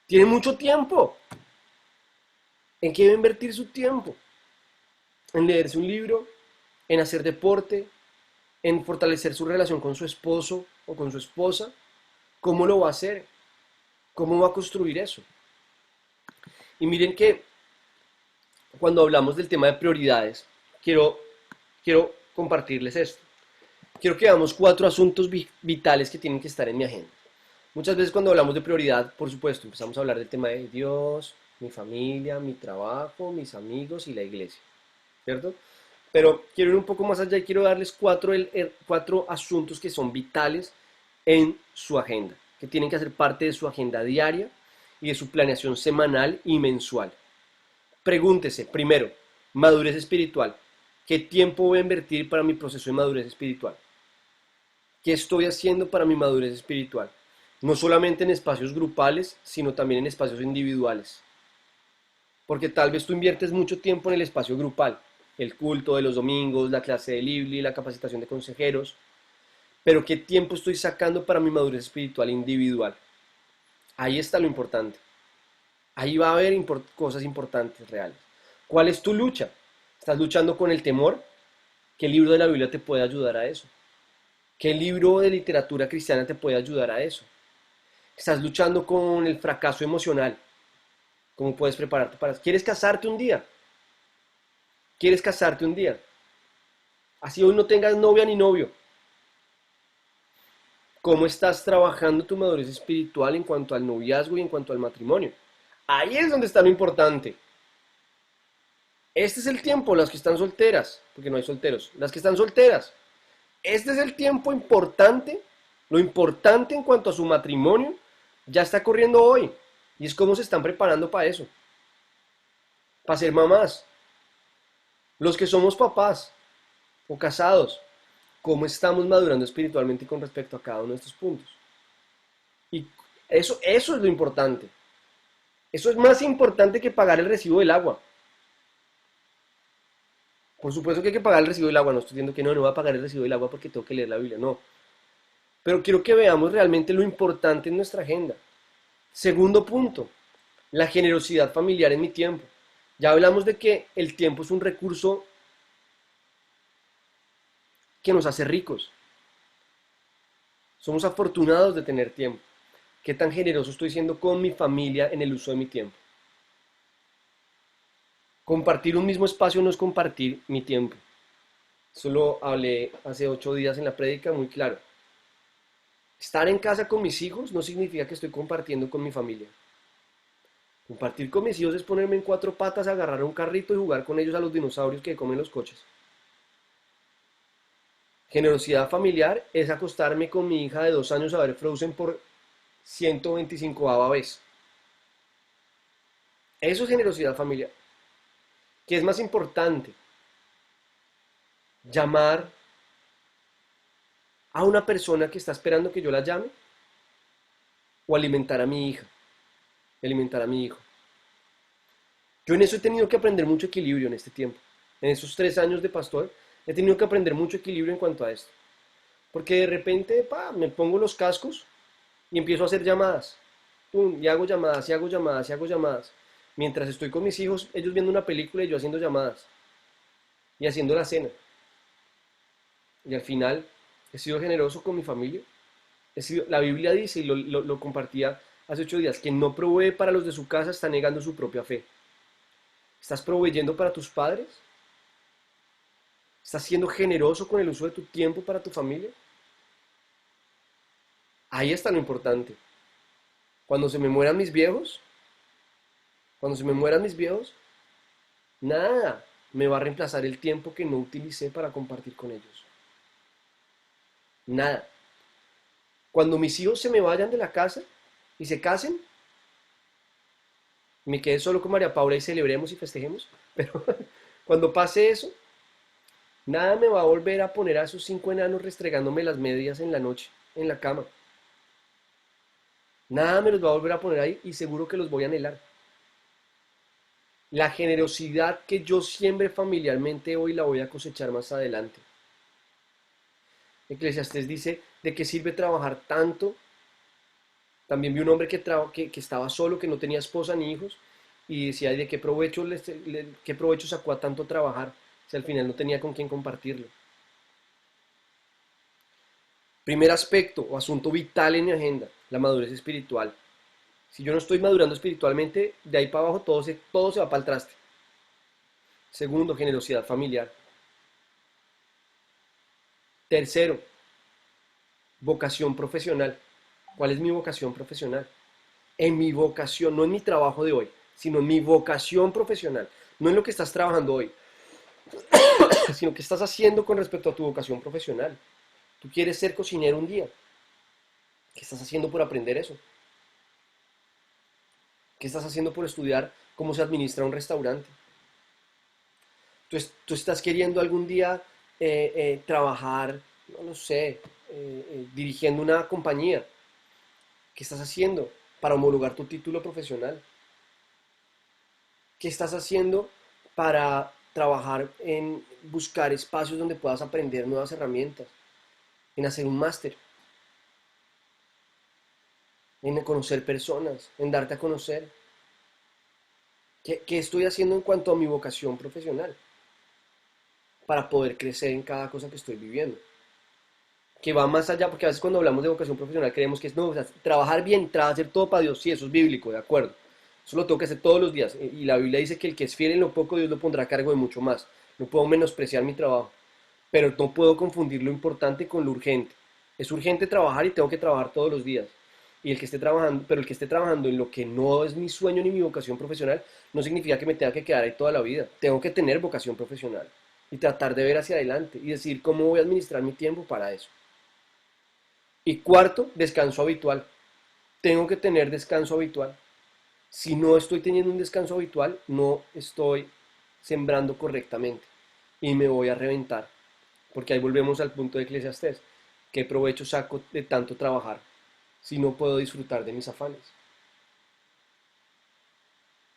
tiene mucho tiempo. ¿En qué va a invertir su tiempo? En leerse un libro, en hacer deporte, en fortalecer su relación con su esposo o con su esposa. ¿Cómo lo va a hacer? ¿Cómo va a construir eso? Y miren que cuando hablamos del tema de prioridades, quiero compartirles esto. Quiero que veamos 4 asuntos vitales que tienen que estar en mi agenda. Muchas veces cuando hablamos de prioridad, por supuesto, empezamos a hablar del tema de Dios, mi familia, mi trabajo, mis amigos y la iglesia, ¿cierto? Pero quiero ir un poco más allá y quiero darles 4 asuntos que son vitales en su agenda, que tienen que hacer parte de su agenda diaria y de su planeación semanal y mensual. Pregúntese, primero, madurez espiritual. ¿Qué tiempo voy a invertir para mi proceso de madurez espiritual? ¿Qué estoy haciendo para mi madurez espiritual? No solamente en espacios grupales, sino también en espacios individuales. Porque tal vez tú inviertes mucho tiempo en el espacio grupal, el culto de los domingos, la clase de Libli, la capacitación de consejeros, pero ¿qué tiempo estoy sacando para mi madurez espiritual individual? Ahí está lo importante. Ahí va a haber cosas importantes, reales. ¿Cuál es tu lucha? ¿Estás luchando con el temor? ¿Qué libro de la Biblia te puede ayudar a eso? ¿Qué libro de literatura cristiana te puede ayudar a eso? ¿Estás luchando con el fracaso emocional? ¿Cómo puedes prepararte para eso? ¿Quieres casarte un día? ¿Quieres casarte un día? Así hoy no tengas novia ni novio. ¿Cómo estás trabajando tu madurez espiritual en cuanto al noviazgo y en cuanto al matrimonio? Ahí es donde está lo importante. Este es el tiempo, las que están solteras, porque no hay solteros, las que están solteras. Este es el tiempo importante, lo importante en cuanto a su matrimonio, ya está corriendo hoy. Y es cómo se están preparando para eso. Para ser mamás. Los que somos papás o casados, cómo estamos madurando espiritualmente con respecto a cada uno de estos puntos. Y eso es lo importante. Eso es más importante que pagar el recibo del agua. Por supuesto que hay que pagar el recibo del agua. No estoy diciendo que no voy a pagar el recibo del agua porque tengo que leer la Biblia. No. Pero quiero que veamos realmente lo importante en nuestra agenda. Segundo punto, la generosidad familiar en mi tiempo. Ya hablamos de que el tiempo es un recurso que nos hace ricos. Somos afortunados de tener tiempo. ¿Qué tan generoso estoy siendo con mi familia en el uso de mi tiempo? Compartir un mismo espacio no es compartir mi tiempo. Eso lo hablé hace 8 días en la prédica, muy claro. Estar en casa con mis hijos no significa que estoy compartiendo con mi familia. Compartir con mis hijos es ponerme en 4 patas, agarrar un carrito y jugar con ellos a los dinosaurios que comen los coches. Generosidad familiar es acostarme con mi hija de 2 años a ver Frozen por 125ª vez. Eso es generosidad familiar. ¿Qué es más importante? Llamar a una persona que está esperando que yo la llame o alimentar a mi hija, alimentar a mi hijo. Yo en eso he tenido que aprender mucho equilibrio en este tiempo. En esos 3 años de pastor he tenido que aprender mucho equilibrio en cuanto a esto. Porque de repente me pongo los cascos y empiezo a hacer llamadas. Pum, y hago llamadas, y hago llamadas, y hago llamadas. Mientras estoy con mis hijos, ellos viendo una película y yo haciendo llamadas. Y haciendo la cena. Y al final he sido generoso con mi familia. La Biblia dice, y lo compartía hace 8 días, quien no provee para los de su casa está negando su propia fe. ¿Estás proveyendo para tus padres? ¿Estás siendo generoso con el uso de tu tiempo para tu familia? Ahí está lo importante. Cuando se me mueran mis viejos, nada me va a reemplazar el tiempo que no utilicé para compartir con ellos. Nada. Cuando mis hijos se me vayan de la casa y se casen, me quedé solo con María Paula y celebremos y festejemos, pero cuando pase eso, nada me va a volver a poner a esos 5 enanos restregándome las medias en la noche, en la cama. Nada me los va a volver a poner ahí y seguro que los voy a anhelar. La generosidad que yo siembre familiarmente hoy la voy a cosechar más adelante. Eclesiastés dice, ¿de qué sirve trabajar tanto? También vi un hombre que estaba solo, que no tenía esposa ni hijos, y decía, ¿de qué provecho sacó a tanto trabajar si al final no tenía con quién compartirlo? Primer aspecto o asunto vital en mi agenda, la madurez espiritual. Si yo no estoy madurando espiritualmente, de ahí para abajo todo se va para el traste. Segundo, generosidad familiar. Tercero, vocación profesional. ¿Cuál es mi vocación profesional? En mi vocación, no en mi trabajo de hoy, sino en mi vocación profesional. No en lo que estás trabajando hoy, sino qué estás haciendo con respecto a tu vocación profesional. Tú quieres ser cocinero un día. ¿Qué estás haciendo por aprender eso? ¿Qué estás haciendo por estudiar cómo se administra un restaurante? Tú estás queriendo algún día trabajar, no lo sé, dirigiendo una compañía. ¿Qué estás haciendo para homologar tu título profesional? ¿Qué estás haciendo para trabajar en buscar espacios donde puedas aprender nuevas herramientas, en hacer un máster, en conocer personas, en darte a conocer? ¿Qué estoy haciendo en cuanto a mi vocación profesional para poder crecer en cada cosa que estoy viviendo? Que va más allá, porque a veces cuando hablamos de vocación profesional creemos que es, no, o sea, trabajar bien, hacer todo para Dios, sí, eso es bíblico, de acuerdo. Eso lo tengo que hacer todos los días. Y la Biblia dice que el que es fiel en lo poco, Dios lo pondrá a cargo de mucho más. No puedo menospreciar mi trabajo, pero no puedo confundir lo importante con lo urgente. Es urgente trabajar y tengo que trabajar todos los días. Y el que esté trabajando, pero el que esté trabajando en lo que no es mi sueño ni mi vocación profesional, no significa que me tenga que quedar ahí toda la vida. Tengo que tener vocación profesional y tratar de ver hacia adelante y decir cómo voy a administrar mi tiempo para eso. Y cuarto, descanso habitual. Tengo que tener descanso habitual. Si no estoy teniendo un descanso habitual, no estoy sembrando correctamente y me voy a reventar. Porque ahí volvemos al punto de Eclesiastés. ¿Qué provecho saco de tanto trabajar si no puedo disfrutar de mis afanes?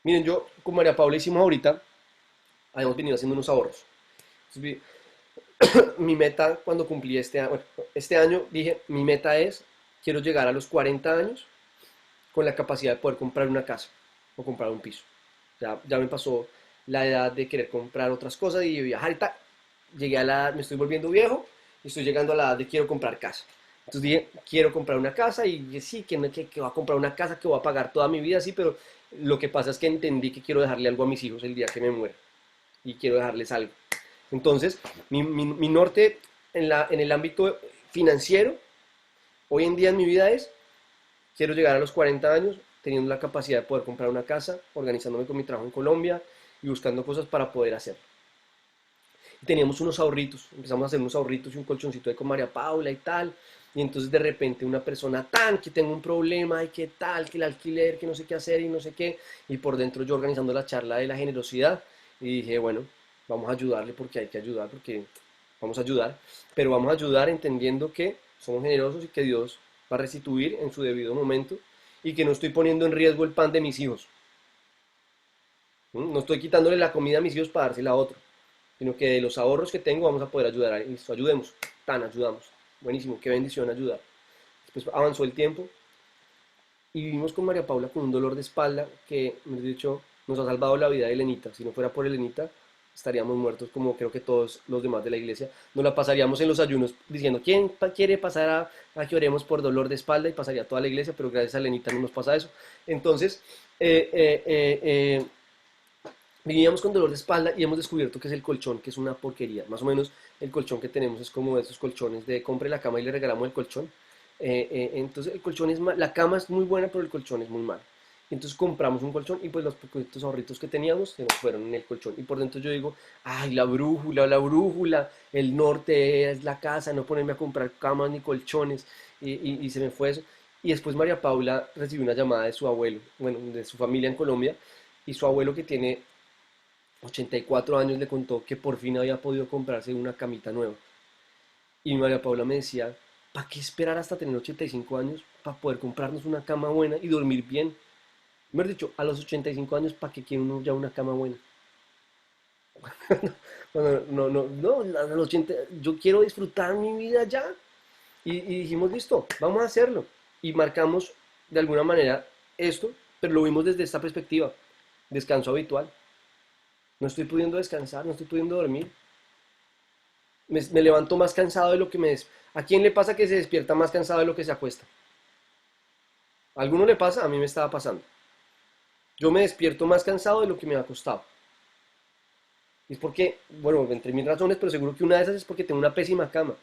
Miren, yo con María Paula hicimos ahorita, habíamos venido haciendo unos ahorros. Entonces, mi meta cuando cumplí este año, dije, mi meta es, quiero llegar a los 40 años con la capacidad de poder comprar una casa o comprar un piso. Ya me pasó la edad de querer comprar otras cosas y viajar y tal. Llegué a la edad, me estoy volviendo viejo y estoy llegando a la edad de quiero comprar casa. Entonces dije, quiero comprar una casa y dije, sí, que voy a comprar una casa que voy a pagar toda mi vida, sí, pero lo que pasa es que entendí que quiero dejarle algo a mis hijos el día que me muera y quiero dejarles algo. Entonces, mi norte en el ámbito financiero, hoy en día en mi vida es, quiero llegar a los 40 años teniendo la capacidad de poder comprar una casa, organizándome con mi trabajo en Colombia y buscando cosas para poder hacerlo. Y teníamos unos ahorritos, empezamos a hacer unos ahorritos y un colchoncito de con María Paula y tal, y entonces de repente una persona que tengo un problema y que tal, que el alquiler, que no sé qué hacer y no sé qué, y por dentro yo organizando la charla de la generosidad, y dije, bueno, vamos a ayudarle porque hay que ayudar, porque vamos a ayudar, pero vamos a ayudar entendiendo que somos generosos y que Dios va a restituir en su debido momento y que no estoy poniendo en riesgo el pan de mis hijos. No estoy quitándole la comida a mis hijos para dársela a otro, sino que de los ahorros que tengo vamos a poder ayudar. Listo, ayudemos, ayudamos. Buenísimo, qué bendición ayudar. Después avanzó el tiempo y vivimos con María Paula con un dolor de espalda que, mejor dicho, nos ha salvado la vida de Elenita. Si no fuera por Elenita, estaríamos muertos como creo que todos los demás de la iglesia. Nos la pasaríamos en los ayunos diciendo, ¿quién quiere pasar a que oremos por dolor de espalda? Y pasaría toda la iglesia, pero gracias a Elenita no nos pasa eso. Entonces, vivíamos con dolor de espalda y hemos descubierto que es el colchón, que es una porquería. Más o menos el colchón que tenemos es como esos colchones de compre la cama y le regalamos el colchón. Entonces el colchón la cama es muy buena, pero el colchón es muy malo. Entonces compramos un colchón y pues los poquitos ahorritos que teníamos se nos fueron en el colchón. Y por dentro yo digo, ay, la brújula, el norte es la casa, no ponerme a comprar camas ni colchones. Y se me fue eso. Y después María Paula recibió una llamada de su abuelo, bueno, de su familia en Colombia, y su abuelo que tiene 84 años le contó que por fin había podido comprarse una camita nueva. Y María Paula me decía, ¿para qué esperar hasta tener 85 años para poder comprarnos una cama buena y dormir bien? Mejor dicho, a los 85 años, ¿para qué quiere uno ya una cama buena? No, a los 80, yo quiero disfrutar mi vida ya. Y dijimos, listo, vamos a hacerlo. Y marcamos de alguna manera esto, pero lo vimos desde esta perspectiva, descanso habitual. No estoy pudiendo descansar, no estoy pudiendo dormir. Me levanto más cansado de lo que me... ¿A quién le pasa que se despierta más cansado de lo que se acuesta? ¿A alguno le pasa? A mí me estaba pasando. Yo me despierto más cansado de lo que me ha costado. Es porque, bueno, entre mil razones, pero seguro que una de esas es porque tengo una pésima cama.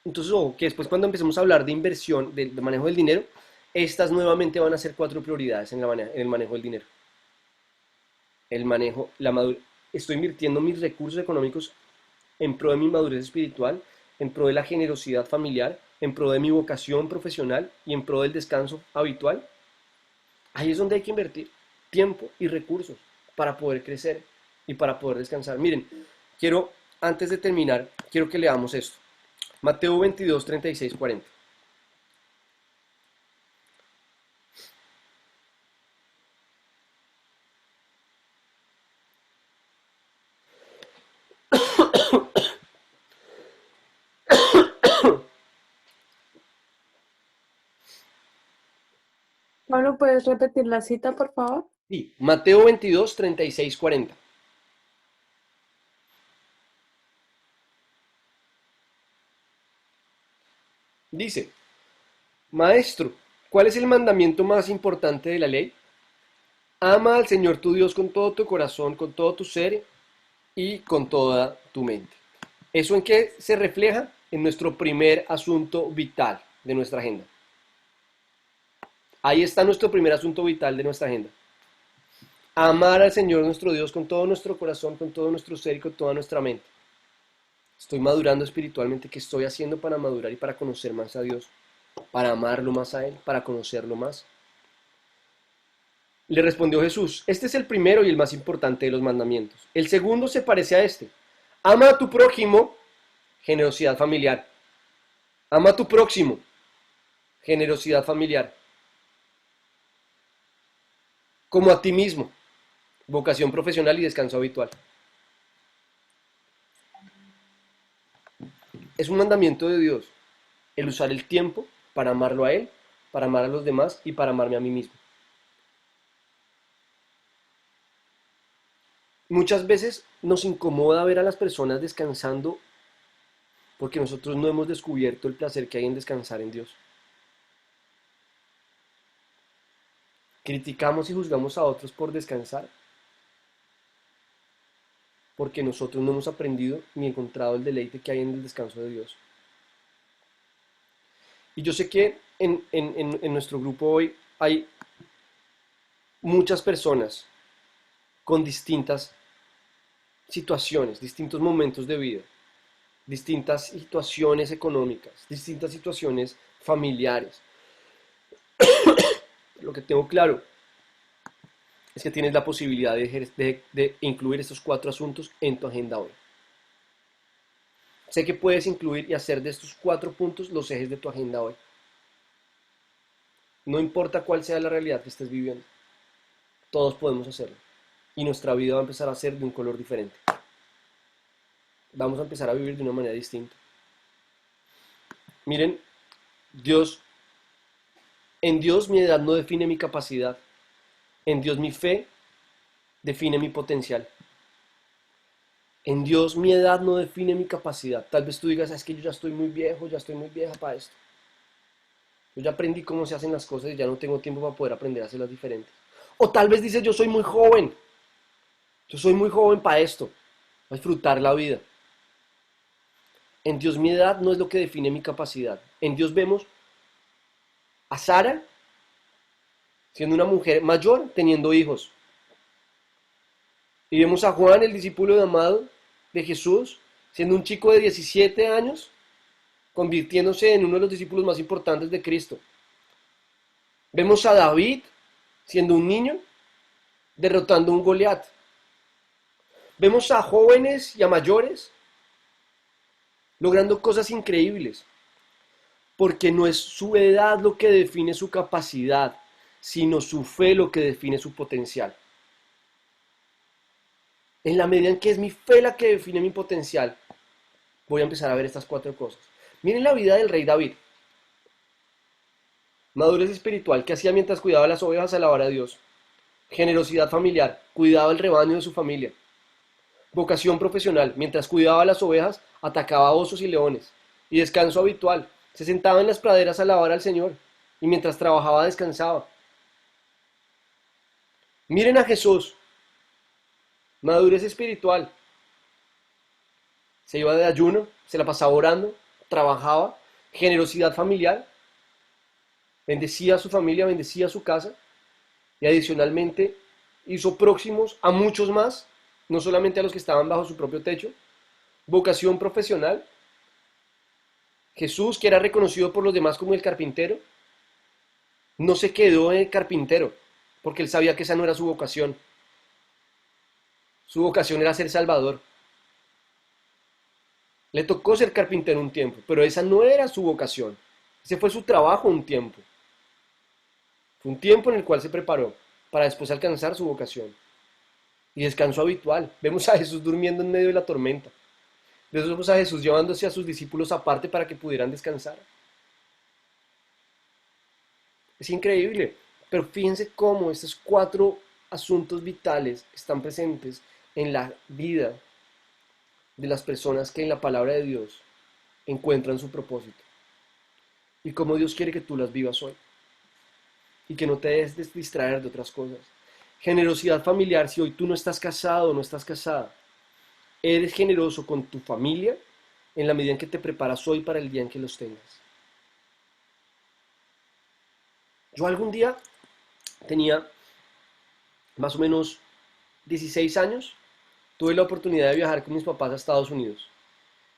Entonces, ojo, que después cuando empecemos a hablar de inversión, de manejo del dinero, estas nuevamente van a ser 4 prioridades en el manejo del dinero. El manejo, estoy invirtiendo mis recursos económicos en pro de mi madurez espiritual, en pro de la generosidad familiar, en pro de mi vocación profesional y en pro del descanso habitual. Ahí es donde hay que invertir tiempo y recursos para poder crecer y para poder descansar. Miren, antes de terminar, quiero que leamos esto. Mateo 22, 36, 40. Pablo, ¿puedes repetir la cita, por favor? Sí, Mateo 22, 36, 40. Dice, Maestro, ¿cuál es el mandamiento más importante de la ley? Ama al Señor tu Dios con todo tu corazón, con todo tu ser y con toda tu mente. ¿Eso en qué se refleja? En nuestro primer asunto vital de nuestra agenda. Ahí está nuestro primer asunto vital de nuestra agenda. Amar al Señor nuestro Dios con todo nuestro corazón, con todo nuestro ser y con toda nuestra mente. Estoy madurando espiritualmente. ¿Qué estoy haciendo para madurar y para conocer más a Dios? Para amarlo más a Él, para conocerlo más. Le respondió Jesús, este es el primero y el más importante de los mandamientos. El segundo se parece a este. Ama a tu prójimo, generosidad familiar. Ama a tu próximo, generosidad familiar. Como a ti mismo, vocación profesional y descanso habitual. Es un mandamiento de Dios el usar el tiempo para amarlo a Él, para amar a los demás y para amarme a mí mismo. Muchas veces nos incomoda ver a las personas descansando porque nosotros no hemos descubierto el placer que hay en descansar en Dios. Criticamos y juzgamos a otros por descansar porque nosotros no hemos aprendido ni encontrado el deleite que hay en el descanso de Dios. Y yo sé que en nuestro grupo hoy hay muchas personas con distintas situaciones, distintos momentos de vida, distintas situaciones económicas, distintas situaciones familiares. Lo que tengo claro es que tienes la posibilidad de incluir estos 4 asuntos en tu agenda hoy. Sé que puedes incluir y hacer de estos 4 puntos los ejes de tu agenda hoy. No importa cuál sea la realidad que estés viviendo, todos podemos hacerlo. Y nuestra vida va a empezar a ser de un color diferente. Vamos a empezar a vivir de una manera distinta. Miren, en Dios mi edad no define mi capacidad. En Dios mi fe define mi potencial. En Dios mi edad no define mi capacidad. Tal vez tú digas, es que yo ya estoy muy viejo, ya estoy muy vieja para esto. Yo ya aprendí cómo se hacen las cosas y ya no tengo tiempo para poder aprender a hacerlas diferentes. O tal vez dices, yo soy muy joven. Yo soy muy joven para esto. Para disfrutar la vida. En Dios mi edad no es lo que define mi capacidad. En Dios vemos a Sara siendo una mujer mayor, teniendo hijos. Y vemos a Juan, el discípulo de amado de Jesús, siendo un chico de 17 años, convirtiéndose en uno de los discípulos más importantes de Cristo. Vemos a David, siendo un niño, derrotando a un Goliat. Vemos a jóvenes y a mayores logrando cosas increíbles, porque no es su edad lo que define su capacidad, sino su fe lo que define su potencial. En la medida en que es mi fe la que define mi potencial, voy a empezar a ver estas 4 cosas. Miren la vida del rey David. Madurez espiritual, que hacía mientras cuidaba las ovejas, alabar a Dios. Generosidad familiar, cuidaba el rebaño de su familia. Vocación profesional, mientras cuidaba las ovejas, atacaba osos y leones. Y descanso habitual, se sentaba en las praderas a alabar al Señor, y mientras trabajaba descansaba. Miren a Jesús. Madurez espiritual. Se iba de ayuno, se la pasaba orando, trabajaba. Generosidad familiar. Bendecía a su familia, bendecía a su casa. Y adicionalmente hizo próximos a muchos más, no solamente a los que estaban bajo su propio techo. Vocación profesional. Jesús, que era reconocido por los demás como el carpintero, no se quedó en el carpintero, porque él sabía que esa no era su vocación. Su vocación era ser salvador. Le tocó ser carpintero un tiempo, pero esa no era su vocación. Ese fue su trabajo un tiempo. Fue un tiempo en el cual se preparó para después alcanzar su vocación. Y descanso habitual. Vemos a Jesús durmiendo en medio de la tormenta. De eso vemos a Jesús llevándose a sus discípulos aparte para que pudieran descansar. Es increíble, pero fíjense cómo estos 4 asuntos vitales están presentes en la vida de las personas que en la palabra de Dios encuentran su propósito. Y cómo Dios quiere que tú las vivas hoy. Y que no te dejes distraer de otras cosas. Generosidad familiar, si hoy tú no estás casado o no estás casada, eres generoso con tu familia en la medida en que te preparas hoy para el día en que los tengas. Yo algún día tenía más o menos 16 años, tuve la oportunidad de viajar con mis papás a Estados Unidos.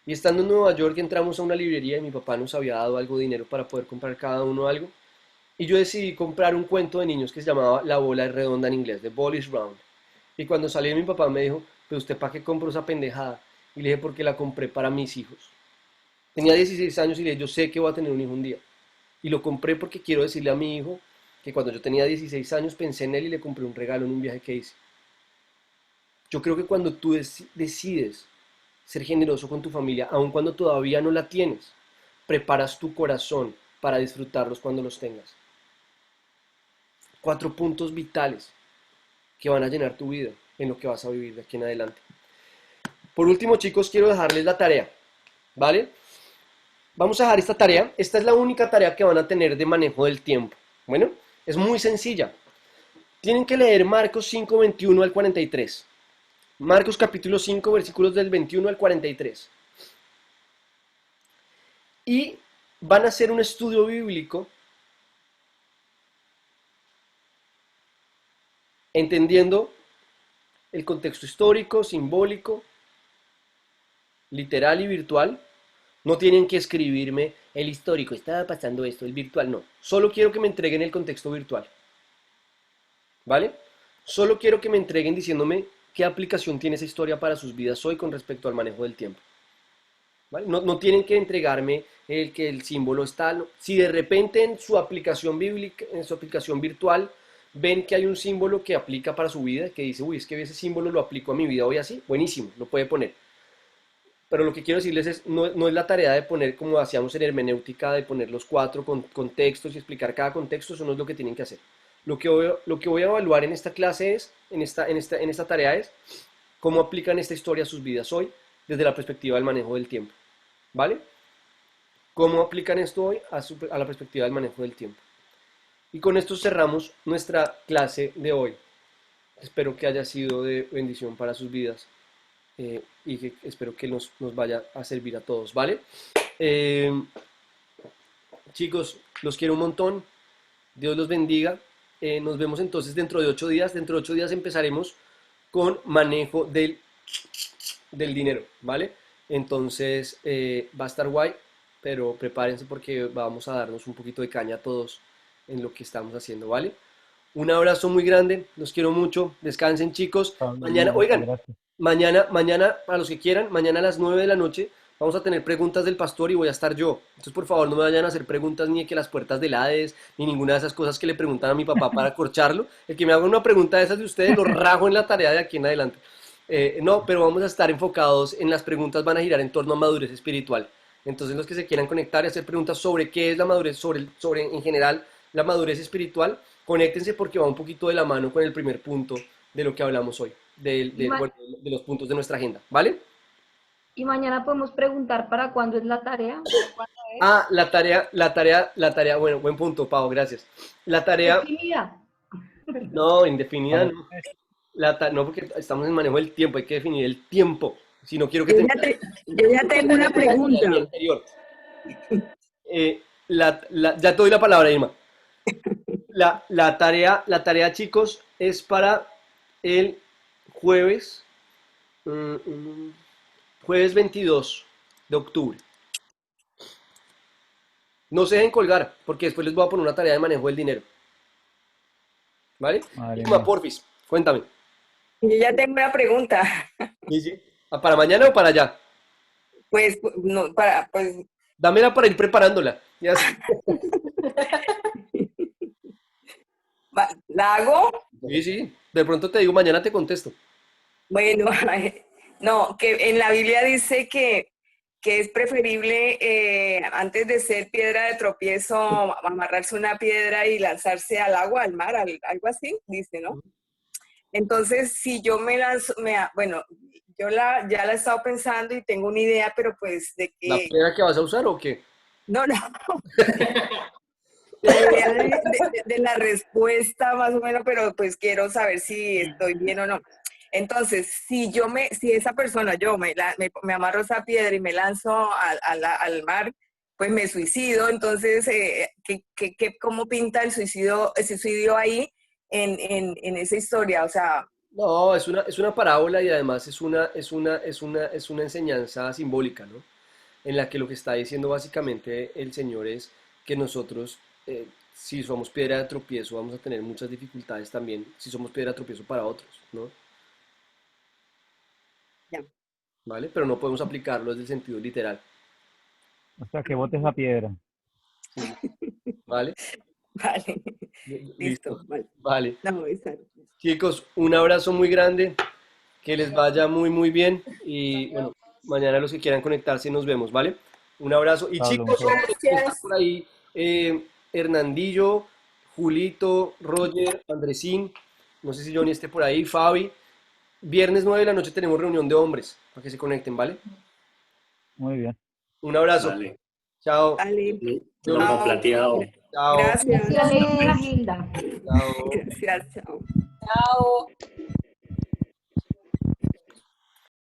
Y estando en Nueva York entramos a una librería y mi papá nos había dado algo de dinero para poder comprar cada uno algo. Y yo decidí comprar un cuento de niños que se llamaba La bola es redonda en inglés, The Ball is Round. Y cuando salí mi papá me dijo, pero usted ¿para qué compró esa pendejada? Y le dije, porque la compré para mis hijos. Tenía 16 años y le dije, yo sé que voy a tener un hijo un día. Y lo compré porque quiero decirle a mi hijo que cuando yo tenía 16 años pensé en él y le compré un regalo en un viaje que hice. Yo creo que cuando tú decides ser generoso con tu familia, aun cuando todavía no la tienes, preparas tu corazón para disfrutarlos cuando los tengas. 4 puntos vitales que van a llenar tu vida en lo que vas a vivir de aquí en adelante. Por último, chicos, quiero dejarles la tarea, ¿vale? Vamos a dejar esta tarea. Esta es la única tarea que van a tener de manejo del tiempo. Bueno, es muy sencilla. Tienen que leer Marcos 5, 21 al 43. Marcos capítulo 5, versículos del 21 al 43. Y van a hacer un estudio bíblico entendiendo el contexto histórico, simbólico, literal y virtual. No tienen que escribirme el histórico, estaba pasando esto, el virtual, no. Solo quiero que me entreguen el contexto virtual. ¿Vale? Solo quiero que me entreguen diciéndome qué aplicación tiene esa historia para sus vidas hoy con respecto al manejo del tiempo. ¿Vale? No tienen que entregarme el que el símbolo está. No. Si de repente en su aplicación bíblica, en su aplicación virtual, ven que hay un símbolo que aplica para su vida, que dice, uy, es que ese símbolo lo aplico a mi vida hoy así, buenísimo, lo puede poner. Pero lo que quiero decirles es, no es la tarea de poner como hacíamos en hermenéutica, de poner los 4 contextos y explicar cada contexto, eso no es lo que tienen que hacer. Lo que voy a evaluar en esta clase es, en esta tarea es, cómo aplican esta historia a sus vidas hoy, desde la perspectiva del manejo del tiempo. ¿Vale? ¿Cómo aplican esto hoy a la perspectiva del manejo del tiempo? Y con esto cerramos nuestra clase de hoy. Espero que haya sido de bendición para sus vidas. Y que espero que nos vaya a servir a todos, ¿vale? Chicos, los quiero un montón. Dios los bendiga. Nos vemos entonces dentro de 8 días. Dentro de 8 días empezaremos con manejo del dinero, ¿vale? Entonces va a estar guay, pero prepárense porque vamos a darnos un poquito de caña a todos en lo que estamos haciendo, ¿vale? Un abrazo muy grande, los quiero mucho, descansen chicos. Mañana, oigan, mañana, para los que quieran, mañana a las 9 de la noche vamos a tener preguntas del pastor y voy a estar yo. Entonces, por favor, no me vayan a hacer preguntas ni de que las puertas del Hades, ni ninguna de esas cosas que le preguntan a mi papá para acorcharlo. El que me haga una pregunta de esas de ustedes, lo rajo en la tarea de aquí en adelante. No, pero vamos a estar enfocados en las preguntas, van a girar en torno a madurez espiritual. Entonces, los que se quieran conectar y hacer preguntas sobre qué es la madurez, sobre en general la madurez espiritual, conéctense porque va un poquito de la mano con el primer punto de lo que hablamos hoy, de los puntos de nuestra agenda, ¿vale? Y mañana podemos preguntar para cuándo es la tarea. Ah, la tarea, bueno, buen punto, Pau, gracias. La tarea... Definida. No, indefinida no. No, porque estamos en manejo del tiempo, hay que definir el tiempo. Si no quiero que yo ya tengo una pregunta. Ya te doy la palabra, Irma. La tarea, chicos, es para el jueves 22 de octubre. No se dejen colgar, porque después les voy a poner una tarea de manejo del dinero. ¿Vale? Irma, porfis, cuéntame. Yo ya tengo una pregunta. ¿Sí? ¿Para mañana o para allá? Pues, no, pues... Dámela para ir preparándola. Ya sé. ¿La hago? Sí. De pronto te digo, mañana te contesto. Bueno, No, que en la Biblia dice que es preferible antes de ser piedra de tropiezo amarrarse una piedra y lanzarse al agua, al mar, algo así, dice, ¿no? Entonces, si yo me lanzo, bueno, ya la he estado pensando y tengo una idea, pero pues de ¿La que... piedra que vas a usar o qué? No, no. La idea de la respuesta más o menos, pero pues quiero saber si estoy bien o no. Entonces, si esa persona, yo me amarro esa piedra y me lanzo al mar, pues me suicido. Entonces, ¿cómo pinta el suicidio ahí en esa historia? O sea, No, es una parábola y además es una enseñanza simbólica, ¿no? En la que lo que está diciendo básicamente el Señor es que nosotros, si somos piedra de tropiezo, vamos a tener muchas dificultades también si somos piedra de tropiezo para otros, ¿no? ya. ¿Vale? Pero no podemos aplicarlo desde el sentido literal, O sea, que botes la piedra. ¿vale? Vale, Listo, listo. Vale. vale. No, exacto. Chicos, un abrazo muy grande, que les vaya muy, muy bien y bueno, mañana los que quieran conectarse nos vemos, ¿vale? Un abrazo. Y Pablo, chicos, muchas hombre, está por ahí Hernandillo, Julito, Roger, Andresín, no sé si Johnny esté por ahí, Fabi. Viernes 9 de la noche tenemos reunión de hombres, para que se conecten, ¿vale? Muy bien. Un abrazo. Vale. Chao. Vale. Lo Chao. plateado. Chao. Gracias. Bendiciones, Gilda. Chao. Gracias, chao. Chao.